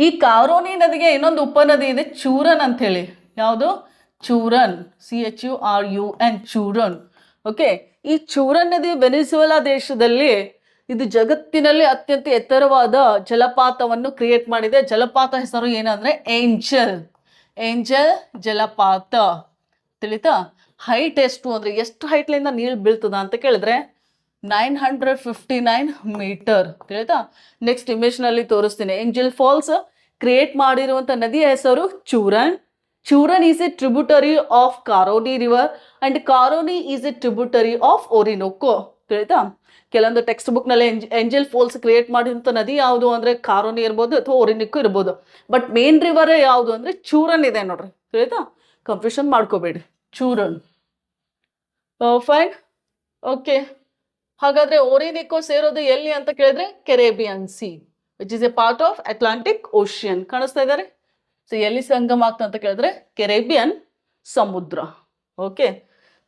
ಈ ಕಾರೋನಿ ನದಿಗೆ ಇನ್ನೊಂದು ಉಪನದಿ ಇದೆ, ಚೂರನ್ ಅಂತ ಹೇಳಿ. ಯಾವುದು? ಚೂರನ್. CHURUN, ಚೂರನ್. ಓಕೆ, ಈ ಚೂರನ್ ನದಿ ವೆನಿಜುವೆಲಾ ದೇಶದಲ್ಲಿ ಇದು ಜಗತ್ತಿನಲ್ಲಿ ಅತ್ಯಂತ ಎತ್ತರವಾದ ಜಲಪಾತವನ್ನು ಕ್ರಿಯೇಟ್ ಮಾಡಿದೆ. ಜಲಪಾತ ಹೆಸರು ಏನಂದರೆ ಏಂಜಲ್ ಜಲಪಾತ. ತಿಳಿತಾ? ಹೈಟ್ ಎಷ್ಟು ಅಂದರೆ ಎಷ್ಟು ಹೈಟ್ಲಿಂದ ನೀರು ಬೀಳ್ತದ ಅಂತ ಕೇಳಿದ್ರೆ 959 ಮೀಟರ್. ತಿಳಿತಾ? ನೆಕ್ಸ್ಟ್ ಇಮೇಜ್ನಲ್ಲಿ ತೋರಿಸ್ತೀನಿ. ಏಂಜಲ್ ಫಾಲ್ಸ್ ಕ್ರಿಯೇಟ್ ಮಾಡಿರುವಂಥ ನದಿಯ ಹೆಸರು Churun. Churun is a tributary of Caroni river and Caroni is a tributary of Orinoco. ತಿಳಿತಾ? ಕೆಲವೊಂದು ಟೆಕ್ಸ್ಟ್ ಬುಕ್ನಲ್ಲಿ ಏಂಜಲ್ ಫಾಲ್ಸ್ ಕ್ರಿಯೇಟ್ ಮಾಡಿದಂಥ ನದಿ ಯಾವುದು ಅಂದರೆ ಕಾರೋನಿ ಇರ್ಬೋದು ಅಥವಾ ಓರಿನೋಕೋ ಇರ್ಬೋದು. ಬಟ್ ಮೇನ್ ರಿವರೇ ಯಾವುದು ಅಂದರೆ ಚೂರನ್ ಇದೆ ನೋಡ್ರಿ. ತಿಳಿತಾ? ಕನ್ಫ್ಯೂಷನ್ ಮಾಡ್ಕೋಬೇಡಿ. ಚೂರನ್. ಫೈನ್. ಓಕೆ, ಹಾಗಾದರೆ ಓರಿನಿಕೋ ಸೇರೋದು ಎಲ್ಲಿ ಅಂತ ಕೇಳಿದ್ರೆ Caribbean C, which is A part of Atlantic ocean. ಕಾಣಿಸ್ತಾ ಇದ್ದಾರೆ? ಸೊ ಎಲ್ಲಿ ಸಂಗಮ ಆಗ್ತಾ ಅಂತ ಕೇಳಿದ್ರೆ ಕೆರೇಬಿಯನ್ ಸಮುದ್ರ. Okay,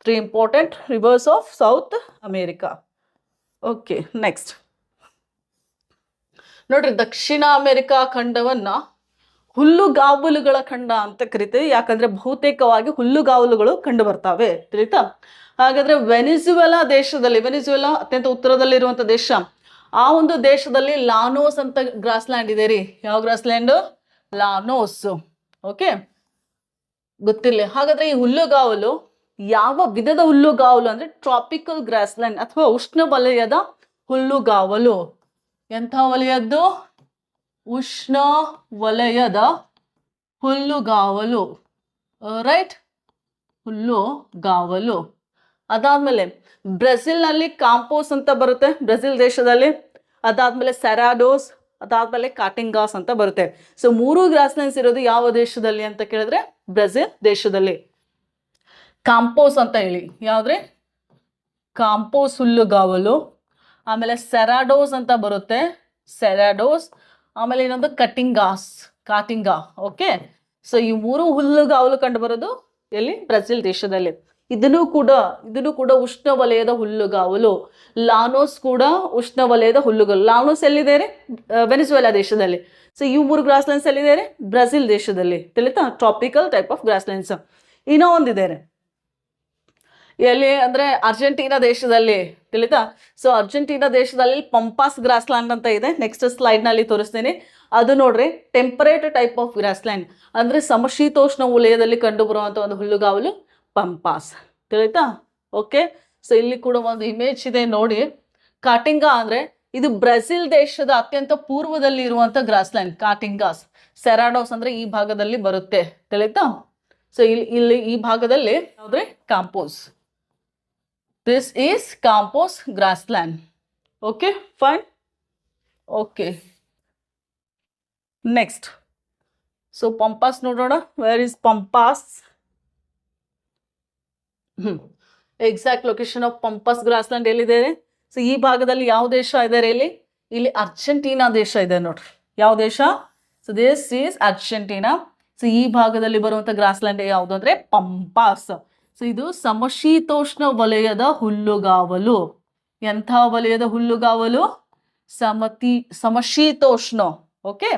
3 important rivers of South America. Okay, next ನೋಡ್ರಿ, ದಕ್ಷಿಣ ಅಮೆರಿಕಾ ಖಂಡವನ್ನು ಹುಲ್ಲುಗಾವಲುಗಳ ಖಂಡ ಅಂತ ಕರಿತೀವಿ. ಯಾಕಂದರೆ ಬಹುತೇಕವಾಗಿ ಹುಲ್ಲುಗಾವಲುಗಳು ಕಂಡು ಬರ್ತವೆ. ತಿಳಿತಾ? ಹಾಗಾದರೆ ವೆನಿಜುವೆಲಾ ದೇಶದಲ್ಲಿ, ವೆನಿಜುವೆಲಾ ಅತ್ಯಂತ ಉತ್ತರದಲ್ಲಿರುವಂಥ ದೇಶ, ಆ ಒಂದು ದೇಶದಲ್ಲಿ ಲಾನೋಸ್ ಅಂತ ಗ್ರಾಸ್ಲ್ಯಾಂಡ್ ಇದೆ ರೀ. ಯಾವ ಗ್ರಾಸ್ಲ್ಯಾಂಡು? ಲಾನೋಸ್. ಓಕೆ, ಗೊತ್ತಿರಲಿ. ಹಾಗಾದರೆ ಈ ಹುಲ್ಲುಗಾವಲು ಯಾವ ವಿಧದ ಹುಲ್ಲುಗಾವಲು ಅಂದರೆ ಟ್ರಾಪಿಕಲ್ ಗ್ರಾಸ್ಲ್ಯಾಂಡ್ ಅಥವಾ ಉಷ್ಣ ವಲಯದ ಹುಲ್ಲುಗಾವಲು. ಎಂಥ ವಲಯದ್ದು? ಉಷ್ಣ ವಲಯದ ಹುಲ್ಲುಗಾವಲು. ರೈಟ್, ಹುಲ್ಲುಗಾವಲು. ಅದಾದಮೇಲೆ ಬ್ರೆಜಿಲ್ನಲ್ಲಿ ಕಾಂಪೋಸ್ ಅಂತ ಬರುತ್ತೆ, ಬ್ರೆಜಿಲ್ ದೇಶದಲ್ಲಿ. ಅದಾದ್ಮೇಲೆ ಸೆರಾಡೋಸ್, ಅದಾದ್ಮೇಲೆ ಕಾಟಿಂಗಾಸ್ ಅಂತ ಬರುತ್ತೆ. ಸೊ 3 ಗ್ರಾಸ್ಲ್ಯಾಂಡ್ಸ್ ಇರೋದು ಯಾವ ದೇಶದಲ್ಲಿ ಅಂತ ಕೇಳಿದ್ರೆ ಬ್ರೆಜಿಲ್ ದೇಶದಲ್ಲಿ. ಕಾಂಪೋಸ್ ಅಂತ ಹೇಳಿ, ಯಾವ್ದ್ರೆ ಕಾಂಪೋಸ್ ಹುಲ್ಲುಗಾವಲು, ಆಮೇಲೆ ಸೆರಾಡೋಸ್ ಅಂತ ಬರುತ್ತೆ, ಸೆರಾಡೋಸ್, ಆಮೇಲೆ ಇನ್ನೊಂದು ಕಾಟಿಂಗಾ. ಓಕೆ, ಸೊ ಈ 3 ಹುಲ್ಲುಗಾವಲು ಕಂಡು ಬರೋದು ಎಲ್ಲಿ? ಬ್ರೆಜಿಲ್ ದೇಶದಲ್ಲಿ. ಇದನ್ನು ಕೂಡ ಉಷ್ಣವಲಯದ ಹುಲ್ಲುಗಾವಲು. ಲಾನೋಸ್ ಕೂಡ ಉಷ್ಣವಲಯದ ಹುಲ್ಲುಗಾವಲು. ಲಾನೋಸ್ ಎಲ್ಲಿದೆ? ವೆನಿಜುವೆಲಾ ದೇಶದಲ್ಲಿ. ಸೊ ಈ 3 ಗ್ರಾಸ್ಲ್ಯಾಂಡ್ಸ್ ಎಲ್ಲಿದೆ? ಬ್ರೆಜಿಲ್ ದೇಶದಲ್ಲಿ. ತಿಳಿತಾ? Tropical type of grasslands. ಇನ್ನೂ ಒಂದಿದೆ ಎಲ್ಲಿ ಅಂದ್ರೆ ಅರ್ಜೆಂಟೀನಾ ದೇಶದಲ್ಲಿ. ತಿಳಿತಾ? ಸೊ ಅರ್ಜೆಂಟೀನಾ ದೇಶದಲ್ಲಿ ಪಂಪಾಸ್ ಗ್ರಾಸ್ಲ್ಯಾಂಡ್ ಅಂತ ಇದೆ. ನೆಕ್ಸ್ಟ್ ಸ್ಲೈಡ್ ನಲ್ಲಿ ತೋರಿಸ್ತೀನಿ. ಅದು ನೋಡ್ರಿ ಟೆಂಪರೇಟ್ ಟೈಪ್ ಆಫ್ ಗ್ರಾಸ್ಲ್ಯಾಂಡ್, ಅಂದ್ರೆ ಸಮಶೀತೋಷ್ಣ ವಲಯದಲ್ಲಿ ಕಂಡು ಬರುವಂತ ಒಂದು ಹುಲ್ಲುಗಾವಲು ಪಂಪಾಸ್. ತಿಳಿತಾ? ಓಕೆ, ಸೊ ಇಲ್ಲಿ ಕೂಡ ಒಂದು ಇಮೇಜ್ ಇದೆ ನೋಡಿ. ಕಾಟಿಂಗಾ ಅಂದ್ರೆ ಇದು ಬ್ರೆಜಿಲ್ ದೇಶದ ಅತ್ಯಂತ ಪೂರ್ವದಲ್ಲಿ ಇರುವಂತ ಗ್ರಾಸ್ಲ್ಯಾಂಡ್ ಕಾಟಿಂಗಾಸ್. ಸೆರಾಡೋಸ್ ಅಂದ್ರೆ ಈ ಭಾಗದಲ್ಲಿ ಬರುತ್ತೆ. ತಿಳಿತಾ? ಸೊ ಇಲ್ಲಿ ಈ ಭಾಗದಲ್ಲಿ ಯಾವ್ದ್ರೆ Campos. This is Campos grassland. Okay, fine. Okay, next so Pampas ನೋಡೋಣ. Where is Pampas? Exact location of Pampas grassland ಎಲ್ಲಿದೆ? ಸೊ ಈ ಭಾಗದಲ್ಲಿ ಯಾವ ದೇಶ ಇದೆ? ಇಲ್ಲಿ ಅರ್ಜೆಂಟೀನಾ ದೇಶ ಇದೆ ನೋಡ್ರಿ. ಯಾವ ದೇಶ? So this is Argentina. So ಈ ಭಾಗದಲ್ಲಿ ಬರುವಂತ ಗ್ರಾಸ್ಲ್ಯಾಂಡ್ ಯಾವುದು ಅಂದ್ರೆ ಪಂಪಾಸ್. ಸೊ ಇದು ಸಮಶೀತೋಷ್ಣ ವಲಯದ ಹುಲ್ಲುಗಾವಲು. ಎಂಥ ವಲಯದ ಹುಲ್ಲುಗಾವಲು? ಸಮಶೀತೋಷ್ಣ ಓಕೆ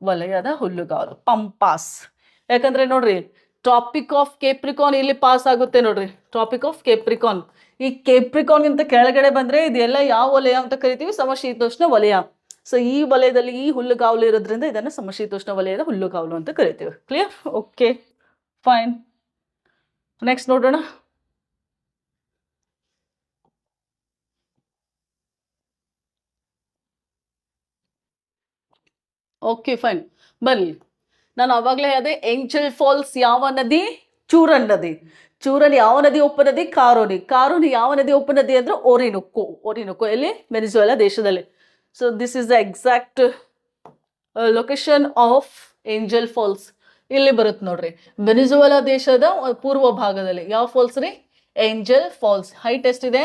ವಲಯದ ಹುಲ್ಲುಗಾವಲು ಪಂಪಾಸ್. ಯಾಕಂದ್ರೆ ನೋಡ್ರಿ ಟ್ರಾಪಿಕ್ ಆಫ್ ಕೇಪ್ರಿಕಾನ್ ಇಲ್ಲಿ ಪಾಸ್ ಆಗುತ್ತೆ ನೋಡ್ರಿ. ಟ್ರಾಪಿಕ್ ಆಫ್ ಕೇಪ್ರಿಕಾನ್, ಈ ಕೇಪ್ರಿಕಾನ್ ಗಿಂತ ಕೆಳಗಡೆ ಬಂದ್ರೆ ಇದೆಲ್ಲ ಯಾವ ವಲಯ ಅಂತ ಕರಿತೀವಿ? ಸಮಶೀತೋಷ್ಣ ವಲಯ. ಸೊ ಈ ವಲಯದಲ್ಲಿ ಈ ಹುಲ್ಲುಗಾವಲು ಇರೋದ್ರಿಂದ ಇದನ್ನು ಸಮಶೀತೋಷ್ಣ ವಲಯದ ಹುಲ್ಲುಗಾವಲು ಅಂತ ಕರಿತೀವಿ. ಕ್ಲಿಯರ್? Okay, fine. ನೆಕ್ಸ್ಟ್ ನೋಡೋಣ. Okay, fine. ಬನ್ನಿ, ನಾನು ಅವಾಗಲೇ ಅದೇ ಏಂಜಲ್ ಫಾಲ್ಸ್ ಯಾವ ನದಿ? ಚೂರನ್ ನದಿ. ಚೂರನ್ ಯಾವ ನದಿ ಉಪನದಿ? ಕಾರೋನಿ ಯಾವ ನದಿ ಉಪನದಿ ಅಂದ್ರೆ ಓರಿನೊಕ್ಕೋ ಎಲ್ಲಿ? ವೆನಿಜುವೆಲಾ ದೇಶದಲ್ಲಿ. So this is the exact location of Angel Falls. ಇಲ್ಲಿ ಬರುತ್ತೆ ನೋಡ್ರಿ, ವೆನಿಜುವೆಲಾ ದೇಶದ ಪೂರ್ವ ಭಾಗದಲ್ಲಿ. ಯಾವ ಫಾಲ್ಸ್ ರೀ? Angel Falls. ಹೈಟ್ ಎಷ್ಟಿದೆ?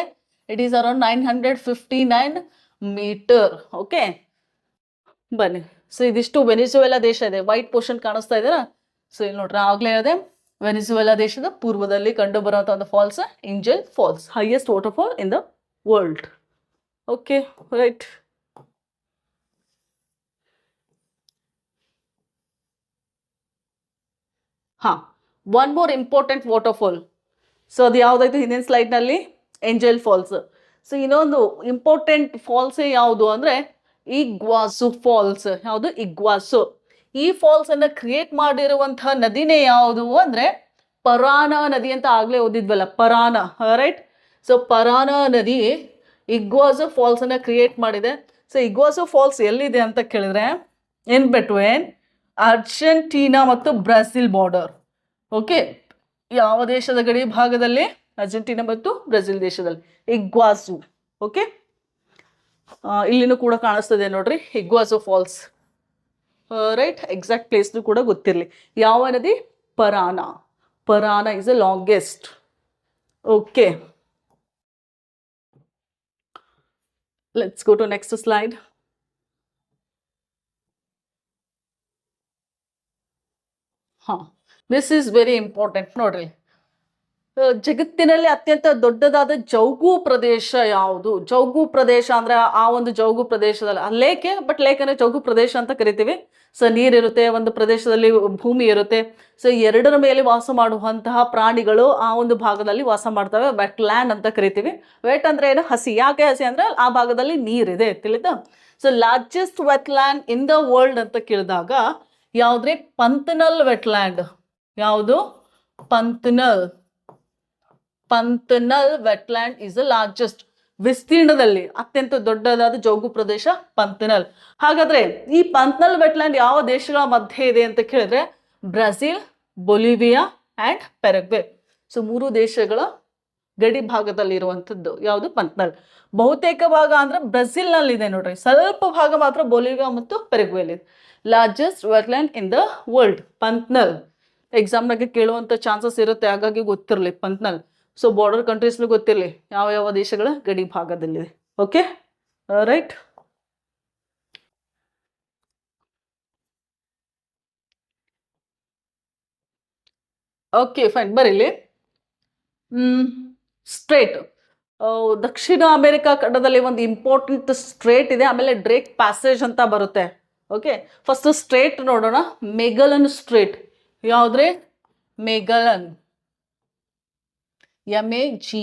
It is around 959 metre. Okay, ಬನ್ನಿ. ಸೊ ಇದಿಷ್ಟು ವೆನಿಜುವೆಲಾ ದೇಶ ಇದೆ. ವೈಟ್ ಪೋರ್ಷನ್ ಕಾಣಿಸ್ತಾ ಇದೆಯಾ? ಸೊ ಇಲ್ಲಿ ನೋಡ್ರಿ, ಆಗ್ಲೇ ಹೇಳಿದೆ ವೆನಿಜುವೆಲಾ ದೇಶದ ಪೂರ್ವದಲ್ಲಿ ಕಂಡು ಬರುವಂತ ಒಂದು falls Angel Falls, highest waterfall in the world. Okay, right. One more important waterfall. So ಅದು ಯಾವ್ದಾಯ್ತು ಹಿಂದಿನ ಸ್ಲೈಡ್ ನಲ್ಲಿ? Angel Falls. ಸೊ ಇನ್ನೊಂದು ಇಂಪಾರ್ಟೆಂಟ್ ಫಾಲ್ಸ್ ಯಾವುದು ಅಂದ್ರೆ ಇಗ್ವಾಸು ಫಾಲ್ಸ್. ಯಾವುದು? ಇಗ್ವಾಸು. ಈ ಫಾಲ್ಸ್ ಅನ್ನ ಕ್ರಿಯೇಟ್ ಮಾಡಿರುವಂತಹ ನದಿನೇ ಯಾವುದು ಅಂದ್ರೆ ಪರಾನಾ ನದಿ ಅಂತ ಆಗ್ಲೇ ಓದಿದ್ವಲ್ಲ, ಪರಾನಾ. ರೈಟ್. ಸೊ ಪರಾನಾ ನದಿ ಇಗ್ವಾಸು ಫಾಲ್ಸ್ ಅನ್ನ ಕ್ರಿಯೇಟ್ ಮಾಡಿದೆ. ಸೊ ಇಗ್ವಾಸು ಫಾಲ್ಸ್ ಎಲ್ಲಿದೆ ಅಂತ ಕೇಳಿದ್ರೆ ಇನ್ ಬಿಟ್ವೀನ್ ಅರ್ಜೆಂಟೀನಾ ಮತ್ತು ಬ್ರೆಜಿಲ್ ಬಾರ್ಡರ್. ಓಕೆ, ಯಾವ ದೇಶದ ಗಡಿ ಭಾಗದಲ್ಲಿ? ಅರ್ಜೆಂಟೀನಾ ಮತ್ತು ಬ್ರೆಜಿಲ್ ದೇಶದಲ್ಲಿ ಇಗ್ವಾಸು. ಓಕೆ, ಇಲ್ಲಿನೂ ಕೂಡ ಕಾಣಿಸ್ತದೆ ನೋಡ್ರಿ ಇಗ್ವಾಸು ಫಾಲ್ಸ್. ರೈಟ್, ಎಕ್ಸಾಕ್ಟ್ ಪ್ಲೇಸ್ನು ಕೂಡ ಗೊತ್ತಿರಲಿ. ಯಾವ ನದಿ? Parana is the longest. Okay, let's go to next slide. This is very important ನೋಡ್ರಿ. ಜಗತ್ತಿನಲ್ಲಿ ಅತ್ಯಂತ ದೊಡ್ಡದಾದ ಜೌಗು ಪ್ರದೇಶ ಯಾವುದು? ಜೌಗು ಪ್ರದೇಶ ಅಂದ್ರೆ ಆ ಒಂದು ಜೌಗು ಪ್ರದೇಶದಲ್ಲಿ ಲೇಕೆ, ಬಟ್ ಲೇಕ್ ಅಂದ್ರೆ ಜೌಗು ಪ್ರದೇಶ ಅಂತ ಕರಿತೀವಿ. ಸೊ ನೀರಿರುತ್ತೆ, ಒಂದು ಪ್ರದೇಶದಲ್ಲಿ ಭೂಮಿ ಇರುತ್ತೆ. ಸೊ ಎರಡರ ಮೇಲೆ ವಾಸ ಮಾಡುವಂತಹ ಪ್ರಾಣಿಗಳು ಆ ಒಂದು ಭಾಗದಲ್ಲಿ ವಾಸ ಮಾಡ್ತವೆ. ವೆಟ್ ಲ್ಯಾಂಡ್ ಅಂತ ಕರಿತೀವಿ. ವೆಟ್ ಅಂದ್ರೆ ಏನು? ಹಸಿ. ಯಾಕೆ ಹಸಿ ಅಂದ್ರೆ ಆ ಭಾಗದಲ್ಲಿ ನೀರಿದೆ. ತಿಳಿತಾ? So largest wetland in the world ಅಂತ ಕೇಳಿದಾಗ ಯಾವ್ದ್ರಿ? Pantanal wetland. ಯಾವುದು? Pantanal wetland is the largest. ವಿಸ್ತೀರ್ಣದಲ್ಲಿ ಅತ್ಯಂತ ದೊಡ್ಡದಾದ ಜೌಗು ಪ್ರದೇಶ ಪಂತನಲ್. ಹಾಗಾದ್ರೆ ಈ ಪಂತನಲ್ ವೆಟ್ಲ್ಯಾಂಡ್ ಯಾವ ದೇಶಗಳ ಮಧ್ಯೆ ಇದೆ ಅಂತ ಕೇಳಿದ್ರೆ ಬ್ರೆಜಿಲ್, ಬೊಲಿವಿಯಾ ಅಂಡ್ ಪೆರಗ್ವೆ. ಸೊ 3 ದೇಶಗಳ ಗಡಿ ಭಾಗದಲ್ಲಿ ಇರುವಂಥದ್ದು ಯಾವುದು? ಪಂತ್ನಲ್. ಬಹುತೇಕ ಭಾಗ ಅಂದ್ರೆ ಬ್ರೆಜಿಲ್ನಲ್ಲಿ ಇದೆ ನೋಡ್ರಿ, ಸ್ವಲ್ಪ ಭಾಗ ಮಾತ್ರ ಬೊಲಿವಿಯಾ ಮತ್ತು ಪೆರುಗ್ವೇಲಿ. Largest wetland in the world Pantanal. ಎಕ್ಸಾಮ್ನಾಗೆ ಕೇಳುವಂಥ ಚಾನ್ಸಸ್ ಇರುತ್ತೆ, ಹಾಗಾಗಿ ಗೊತ್ತಿರಲಿ ಪಂತ್ನಲ್. ಸೊ ಬಾರ್ಡರ್ ಕಂಟ್ರೀಸ್ನು ಗೊತ್ತಿರಲಿ ಯಾವ ಯಾವ ದೇಶಗಳ ಗಡಿ ಭಾಗದಲ್ಲಿದೆ. Okay right. ಓಕೆ ಫೈನ್, ಬರೀಲಿ. ಸ್ಟ್ರೇಟ್, ದಕ್ಷಿಣ ಅಮೆರಿಕಾ ಖಂಡದಲ್ಲಿ ಒಂದು ಇಂಪಾರ್ಟೆಂಟ್ ಸ್ಟ್ರೇಟ್ ಇದೆ, ಆಮೇಲೆ ಡ್ರೇಕ್ ಪ್ಯಾಸೇಜ್ ಅಂತ ಬರುತ್ತೆ. ಓಕೆ, ಫಸ್ಟ್ ಸ್ಟ್ರೇಟ್ ನೋಡೋಣ. Magellan strait. ಯಾವುದ್ರಿ? Magellan. MEGEN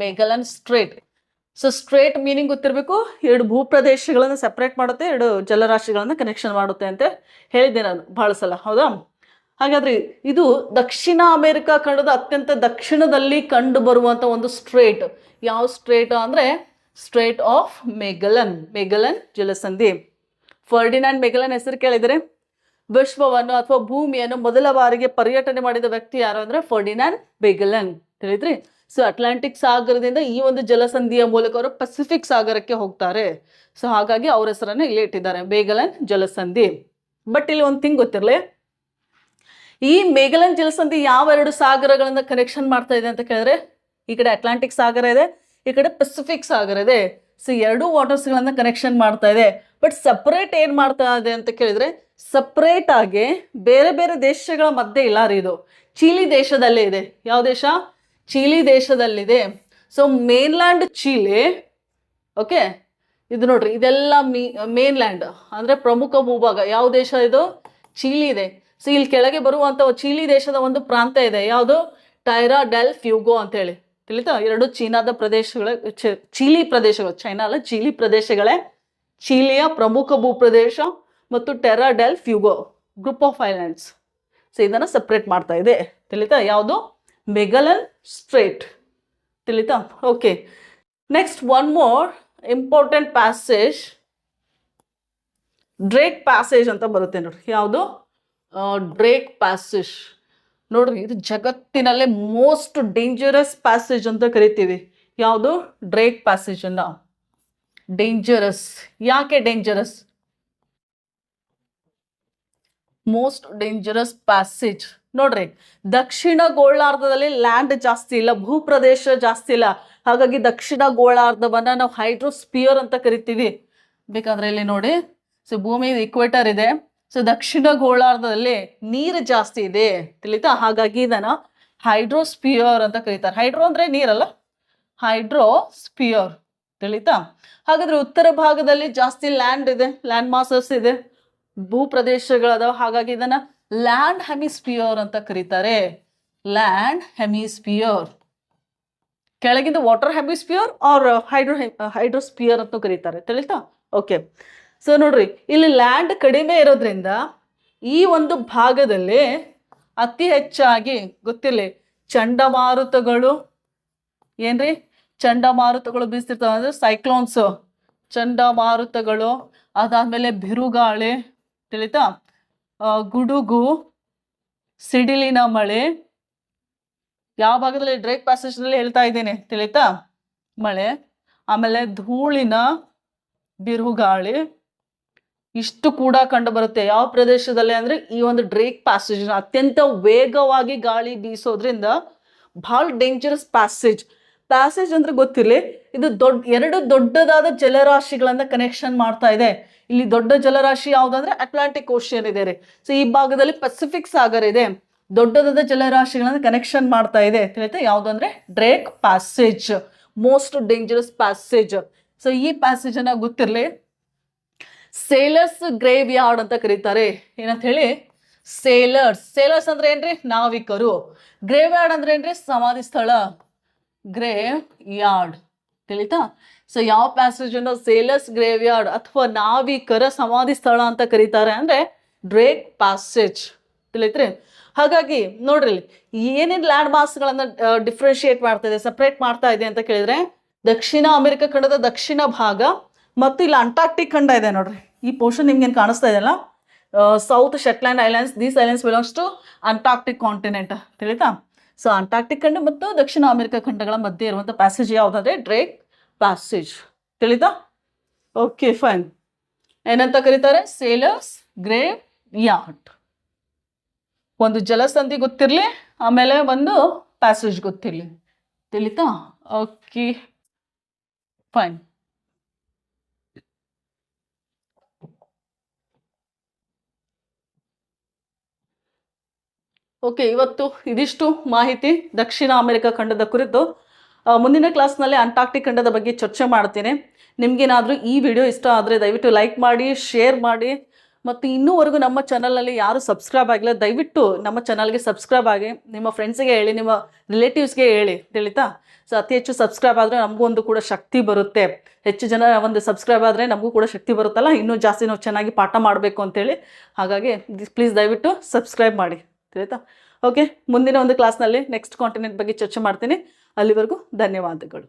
Magellan strait. So strait meaning ಗೊತ್ತಿರಬೇಕು. ಎರಡು ಭೂಪ್ರದೇಶಗಳನ್ನು ಸೆಪರೇಟ್ ಮಾಡುತ್ತೆ, ಎರಡು ಜಲರಾಶಿಗಳನ್ನು ಕನೆಕ್ಷನ್ ಮಾಡುತ್ತೆ ಅಂತ ಹೇಳಿದ್ದೆ ನಾನು ಬಹಳ ಸಲ, ಹೌದಾ? ಹಾಗಾದ್ರೆ ಇದು ದಕ್ಷಿಣ ಅಮೆರಿಕಾ ಖಂಡದ ಅತ್ಯಂತ ದಕ್ಷಿಣದಲ್ಲಿ ಕಂಡು ಬರುವಂತ ಒಂದು ಸ್ಟ್ರೇಟ್. ಯಾವ ಸ್ಟ್ರೇಟ್ ಅಂದ್ರೆ straight of Magellan. Magellan ಜಲಸಂಧಿ. Ferdinand Magellan ಹೆಸರು ಕೇಳಿದರೆ, ವಿಶ್ವವನ್ನು ಅಥವಾ ಭೂಮಿಯನ್ನು ಮೊದಲ ಬಾರಿಗೆ ಪರ್ಯಟನೆ ಮಾಡಿದ ವ್ಯಕ್ತಿ ಯಾರು ಅಂದ್ರೆ ಫರ್ಡಿನಾಂಡ್ ಮೆಗಲನ್. ತಿಳಿದ್ರಿ? ಸೊ ಅಟ್ಲಾಂಟಿಕ್ ಸಾಗರದಿಂದ ಈ ಒಂದು ಜಲಸಂಧಿಯ ಮೂಲಕ ಅವರು ಪೆಸಿಫಿಕ್ ಸಾಗರಕ್ಕೆ ಹೋಗ್ತಾರೆ. ಸೊ ಹಾಗಾಗಿ ಅವ್ರ ಹೆಸರನ್ನು ಇಲ್ಲಿ ಇಟ್ಟಿದ್ದಾರೆ, ಮೆಗಲನ್ ಜಲಸಂಧಿ. ಬಟ್ ಇಲ್ಲಿ ಒಂದು ಥಿಂಗ್ ಗೊತ್ತಿರಲಿ, ಈ ಮೆಗಲನ್ ಜಲಸಂಧಿ ಯಾವ ಎರಡು ಸಾಗರಗಳನ್ನ ಕನೆಕ್ಷನ್ ಮಾಡ್ತಾ ಇದೆ ಅಂತ ಕೇಳಿದ್ರೆ, ಈ ಕಡೆ ಅಟ್ಲಾಂಟಿಕ್ ಸಾಗರ ಇದೆ, ಈ ಕಡೆ ಪೆಸಿಫಿಕ್ ಸಾಗರ ಇದೆ. ಸೊ ಎರಡೂ ವಾಟರ್ಸ್ಗಳನ್ನ ಕನೆಕ್ಷನ್ ಮಾಡ್ತಾ ಇದೆ. ಬಟ್ ಸಪರೇಟ್ ಏನ್ ಮಾಡ್ತಾ ಇದೆ ಅಂತ ಕೇಳಿದ್ರೆ, ಸಪರೇಟ್ ಆಗಿ ಬೇರೆ ಬೇರೆ ದೇಶಗಳ ಮಧ್ಯೆ ಇಲ್ಲ ರೀ. ಇದು ಚೀಲಿ ದೇಶದಲ್ಲೇ ಇದೆ. ಯಾವ ದೇಶ? ಚೀಲಿ ದೇಶದಲ್ಲಿದೆ. So mainland Chile. ಓಕೆ, ಇದು ನೋಡ್ರಿ, ಇದೆಲ್ಲ ಮೇನ್ಲ್ಯಾಂಡ್ ಅಂದ್ರೆ ಪ್ರಮುಖ ಭೂಭಾಗ. ಯಾವ ದೇಶ ಇದು? ಚೀಲಿ ಇದೆ. ಸೊ ಇಲ್ಲಿ ಕೆಳಗೆ ಬರುವಂತ ಚೀಲಿ ದೇಶದ ಒಂದು ಪ್ರಾಂತ ಇದೆ, ಯಾವುದು? ಟೈರಾ ಡೆಲ್ ಫ್ಯೂಗೋ ಅಂತ ಹೇಳಿ. ತಿಳಿತಾ? ಎರಡು ಚೀನಾದ ಪ್ರದೇಶಗಳ, ಚೀಲಿ ಪ್ರದೇಶಗಳು, ಚೈನಾ ಅಲ್ಲ, ಚೀಲಿ ಪ್ರದೇಶಗಳೇ. ಚೀಲಿಯ ಪ್ರಮುಖ ಭೂಪ್ರದೇಶ ಮತ್ತು Tierra del Fuego group of islands. So ಇದನ್ನು ಸಪ್ರೇಟ್ ಮಾಡ್ತಾ ಇದೆ. ತಿಳಿತಾ? ಯಾವುದು? Magellan strait. ತಿಳಿತಾ? Okay, next one more important passage, Drake passage ಅಂತ ಬರುತ್ತೆ ನೋಡ್ರಿ. ಯಾವುದು? Drake passage. ನೋಡ್ರಿ, ಇದು ಜಗತ್ತಿನಲ್ಲೇ ಮೋಸ್ಟ್ ಡೇಂಜರಸ್ ಪ್ಯಾಸೇಜ್ ಅಂತ ಕರಿತೀವಿ. ಯಾವುದು? ಡ್ರೇಕ್ ಪ್ಯಾಸೇಜ್ ಅನ್ನ. ಡೇಂಜರಸ್. ಯಾಕೆ ಡೇಂಜರಸ್? Most dangerous passage. ನೋಡ್ರಿ, ದಕ್ಷಿಣ ಗೋಳಾರ್ಧದಲ್ಲಿ ಲ್ಯಾಂಡ್ ಜಾಸ್ತಿ ಇಲ್ಲ, ಭೂಪ್ರದೇಶ ಜಾಸ್ತಿ ಇಲ್ಲ. ಹಾಗಾಗಿ ದಕ್ಷಿಣ ಗೋಳಾರ್ಧವನ್ನ ನಾವು ಹೈಡ್ರೋಸ್ಪಿಯರ್ ಅಂತ ಕರಿತೀವಿ. ಬೇಕಾದ್ರೆ ಇಲ್ಲಿ ನೋಡಿ, ಸೊ ಭೂಮಿ ಇಕ್ವೇಟರ್ ಇದೆ. ಸೊ ದಕ್ಷಿಣ ಗೋಳಾರ್ಧದಲ್ಲಿ ನೀರು ಜಾಸ್ತಿ ಇದೆ. ತಿಳಿತಾ? ಹಾಗಾಗಿ ಇದನ್ನ ಹೈಡ್ರೋಸ್ಪಿಯರ್ ಅಂತ ಕರೀತಾರೆ. ಹೈಡ್ರೋ ಅಂದ್ರೆ ನೀರಲ್ಲ, ಹೈಡ್ರೋಸ್ಪಿಯರ್. ತಿಳಿತಾ? ಹಾಗಾದ್ರೆ ಉತ್ತರ ಭಾಗದಲ್ಲಿ ಜಾಸ್ತಿ ಲ್ಯಾಂಡ್ ಇದೆ, ಲ್ಯಾಂಡ್ ಮಾಸಸ್ ಇದೆ, ಭೂಪ್ರದೇಶಗಳದಾವ. ಹಾಗಾಗಿ ಇದನ್ನ ಲ್ಯಾಂಡ್ ಹೆಮಿಸ್ಪಿಯರ್ ಅಂತ ಕರೀತಾರೆ. Land hemisphere. ಕೆಳಗಿಂದ ವಾಟರ್ ಹೆಮಿಸ್ಪಿಯರ್ ಆರ್ ಹೈಡ್ರೋಸ್ಪಿಯರ್ ಅಂತ ಕರೀತಾರೆ. ತಿಳಿತಾ? ಓಕೆ, ಸೊ ನೋಡ್ರಿ, ಇಲ್ಲಿ ಲ್ಯಾಂಡ್ ಕಡಿಮೆ ಇರೋದ್ರಿಂದ ಈ ಒಂದು ಭಾಗದಲ್ಲಿ ಅತಿ ಹೆಚ್ಚಾಗಿ ಗೊತ್ತಿರಲಿ ಚಂಡಮಾರುತಗಳು. ಏನ್ರಿ? ಚಂಡಮಾರುತಗಳು ಬೀಸ್ತಿರ್ತಾವ ಅಂದ್ರೆ ಸೈಕ್ಲೋನ್ಸ್, ಚಂಡಮಾರುತಗಳು. ಅದಾದ್ಮೇಲೆ ಬಿರುಗಾಳಿ. ತಿಳಿತಾ? ಗುಡುಗು, ಸಿಡಿಲಿನ ಮಳೆ. ಯಾವ ಭಾಗದಲ್ಲಿ? ಡ್ರೇಕ್ ಪ್ಯಾಸೇಜ್ ನಲ್ಲಿ ಹೇಳ್ತಾ ಇದ್ದೀನಿ. ತಿಳಿತಾ? ಮಳೆ, ಆಮೇಲೆ ಧೂಳಿನ ಬಿರುಗಾಳಿ, ಇಷ್ಟು ಕೂಡ ಕಂಡು ಬರುತ್ತೆ. ಯಾವ ಪ್ರದೇಶದಲ್ಲಿ ಅಂದ್ರೆ ಈ ಒಂದು ಡ್ರೇಕ್ ಪ್ಯಾಸೇಜ್. ಅತ್ಯಂತ ವೇಗವಾಗಿ ಗಾಳಿ ಬೀಸೋದ್ರಿಂದ ಬಹಳ ಡೇಂಜರಸ್ ಪ್ಯಾಸೇಜ್. ಪ್ಯಾಸೇಜ್ ಅಂದ್ರೆ ಗೊತ್ತಿರಲಿ, ಇದು ಎರಡು ದೊಡ್ಡದಾದ ಜಲರಾಶಿಗಳನ್ನ ಕನೆಕ್ಷನ್ ಮಾಡ್ತಾ ಇದೆ. ಇಲ್ಲಿ ದೊಡ್ಡ ಜಲರಾಶಿ ಯಾವ್ದಂದ್ರೆ ಅಟ್ಲಾಂಟಿಕ್ ಓಷಿಯನ್ ಇದೆ ರೀ. ಸೊ ಈ ಭಾಗದಲ್ಲಿ ಪೆಸಿಫಿಕ್ ಸಾಗರ ಇದೆ. ದೊಡ್ಡದಾದ ಜಲರಾಶಿಗಳನ್ನ ಕನೆಕ್ಷನ್ ಮಾಡ್ತಾ ಇದೆ. ತಿಳಿತಾ? ಯಾವ್ದು ಅಂದ್ರೆ Drake passage, most dangerous passage. So ಈ ಪ್ಯಾಸೇಜ್ ಅನ್ನ ಗೊತ್ತಿರಲಿ ಸೇಲರ್ಸ್ ಗ್ರೇವ್ ಯಾರ್ಡ್ ಅಂತ ಕರೀತಾರೆ. ಏನಂತ ಹೇಳಿ? ಸೇಲರ್ಸ್. ಸೇಲರ್ಸ್ ಅಂದ್ರೆ ಏನ್ರಿ? ನಾವಿಕರು. ಗ್ರೇವ್ ಯಾರ್ಡ್ ಅಂದ್ರೆ ಏನ್ರಿ? ಸಮಾಧಿ ಸ್ಥಳ. Grave yard. ತಿಳಿತಾ? ಸೊ ಯಾವ ಪ್ಯಾಸೇಜ್ ಅನ್ನು ಸೇಲರ್ಸ್ ಗ್ರೇವ್ ಯಾರ್ಡ್ ಅಥವಾ ನಾವಿಕರ ಸಮಾಧಿ ಸ್ಥಳ ಅಂತ ಕರೀತಾರೆ ಅಂದ್ರೆ ಡ್ರೇಕ್ ಪ್ಯಾಸೇಜ್. ತಿಳಿತ್ರಿ? ಹಾಗಾಗಿ ನೋಡ್ರಿ, ಏನೇನು ಲ್ಯಾಂಡ್ ಮಾಸ್ಗಳನ್ನ ಡಿಫ್ರೆನ್ಶಿಯೇಟ್ ಮಾಡ್ತಾ ಇದೆ, ಸಪ್ರೇಟ್ ಮಾಡ್ತಾ ಇದೆ ಅಂತ ಕೇಳಿದ್ರೆ, ದಕ್ಷಿಣ ಅಮೆರಿಕ ಖಂಡದ ದಕ್ಷಿಣ ಭಾಗ ಮತ್ತು ಇಲ್ಲಿ ಅಂಟಾರ್ಕ್ಟಿಕ್ ಖಂಡ ಇದೆ ನೋಡ್ರಿ. ಈ ಪೋರ್ಷನ್ ನಿಮ್ಗೇನು ಕಾಣಿಸ್ತಾ ಇದೆಯಲ್ಲ, south Shetland islands, these islands belongs to Antarctic continent. ತಿಳಿತಾ? ಸೊ ಅಂಟಾರ್ಕ್ಟಿಕ್ ಖಂಡ ಮತ್ತು ದಕ್ಷಿಣ ಅಮೆರಿಕ ಖಂಡಗಳ ಮಧ್ಯೆ ಇರುವಂಥ ಪ್ಯಾಸೇಜ್ ಯಾವುದಂದ್ರೆ ಡ್ರೇಕ್ ಪ್ಯಾಸೇಜ್. ತಿಳಿತಾ? Okay fine. ಏನಂತ ಕರೀತಾರೆ? Sailors graveyard. ಒಂದು ಜಲಸಂಧಿ ಗೊತ್ತಿರಲಿ, ಆಮೇಲೆ ಒಂದು ಪ್ಯಾಸೇಜ್ ಗೊತ್ತಿರಲಿ. ತಿಳಿತಾ? Okay fine. ಓಕೆ, ಇವತ್ತು ಇದಿಷ್ಟು ಮಾಹಿತಿ ದಕ್ಷಿಣ ಅಮೆರಿಕ ಖಂಡದ ಕುರಿತು. ಮುಂದಿನ ಕ್ಲಾಸ್ನಲ್ಲಿ ಅಂಟಾರ್ಕ್ಟಿಕ್ ಖಂಡದ ಬಗ್ಗೆ ಚರ್ಚೆ ಮಾಡ್ತೀನಿ. ನಿಮಗೇನಾದರೂ ಈ ವಿಡಿಯೋ ಇಷ್ಟ ಆದರೆ ದಯವಿಟ್ಟು ಲೈಕ್ ಮಾಡಿ, ಶೇರ್ ಮಾಡಿ, ಮತ್ತು ಇನ್ನೂವರೆಗೂ ನಮ್ಮ ಚಾನಲ್ನಲ್ಲಿ ಯಾರು ಸಬ್ಸ್ಕ್ರೈಬ್ ಆಗಿಲ್ಲ ದಯವಿಟ್ಟು ನಮ್ಮ ಚಾನಲ್ಗೆ ಸಬ್ಸ್ಕ್ರೈಬ್ ಆಗಿ, ನಿಮ್ಮ ಫ್ರೆಂಡ್ಸ್ಗೆ ಹೇಳಿ, ನಿಮ್ಮ ರಿಲೇಟಿವ್ಸ್ಗೆ ಹೇಳಿ. ತಿಳಿತಾ? ಸೊ ಅತಿ ಹೆಚ್ಚು ಸಬ್ಸ್ಕ್ರೈಬ್ ಆದರೆ ನಮಗೂ ಒಂದು ಕೂಡ ಶಕ್ತಿ ಬರುತ್ತೆ. ಹೆಚ್ಚು ಜನ ಒಂದು ಸಬ್ಸ್ಕ್ರೈಬ್ ಆದರೆ ನಮಗೂ ಕೂಡ ಶಕ್ತಿ ಬರುತ್ತಲ್ಲ, ಇನ್ನೂ ಜಾಸ್ತಿ ನಾವು ಚೆನ್ನಾಗಿ ಪಾಠ ಮಾಡಬೇಕು ಅಂತೇಳಿ. ಹಾಗಾಗಿ ಪ್ಲೀಸ್ ದಯವಿಟ್ಟು ಸಬ್ಸ್ಕ್ರೈಬ್ ಮಾಡಿ. ತಿಳಿತಾ? ಓಕೆ, ಮುಂದಿನ ಒಂದು ಕ್ಲಾಸ್ನಲ್ಲಿ ನೆಕ್ಸ್ಟ್ ಕಾಂಟಿನೆಂಟ್ ಬಗ್ಗೆ ಚರ್ಚೆ ಮಾಡ್ತೀನಿ. ಅಲ್ಲಿವರೆಗೂ ಧನ್ಯವಾದಗಳು.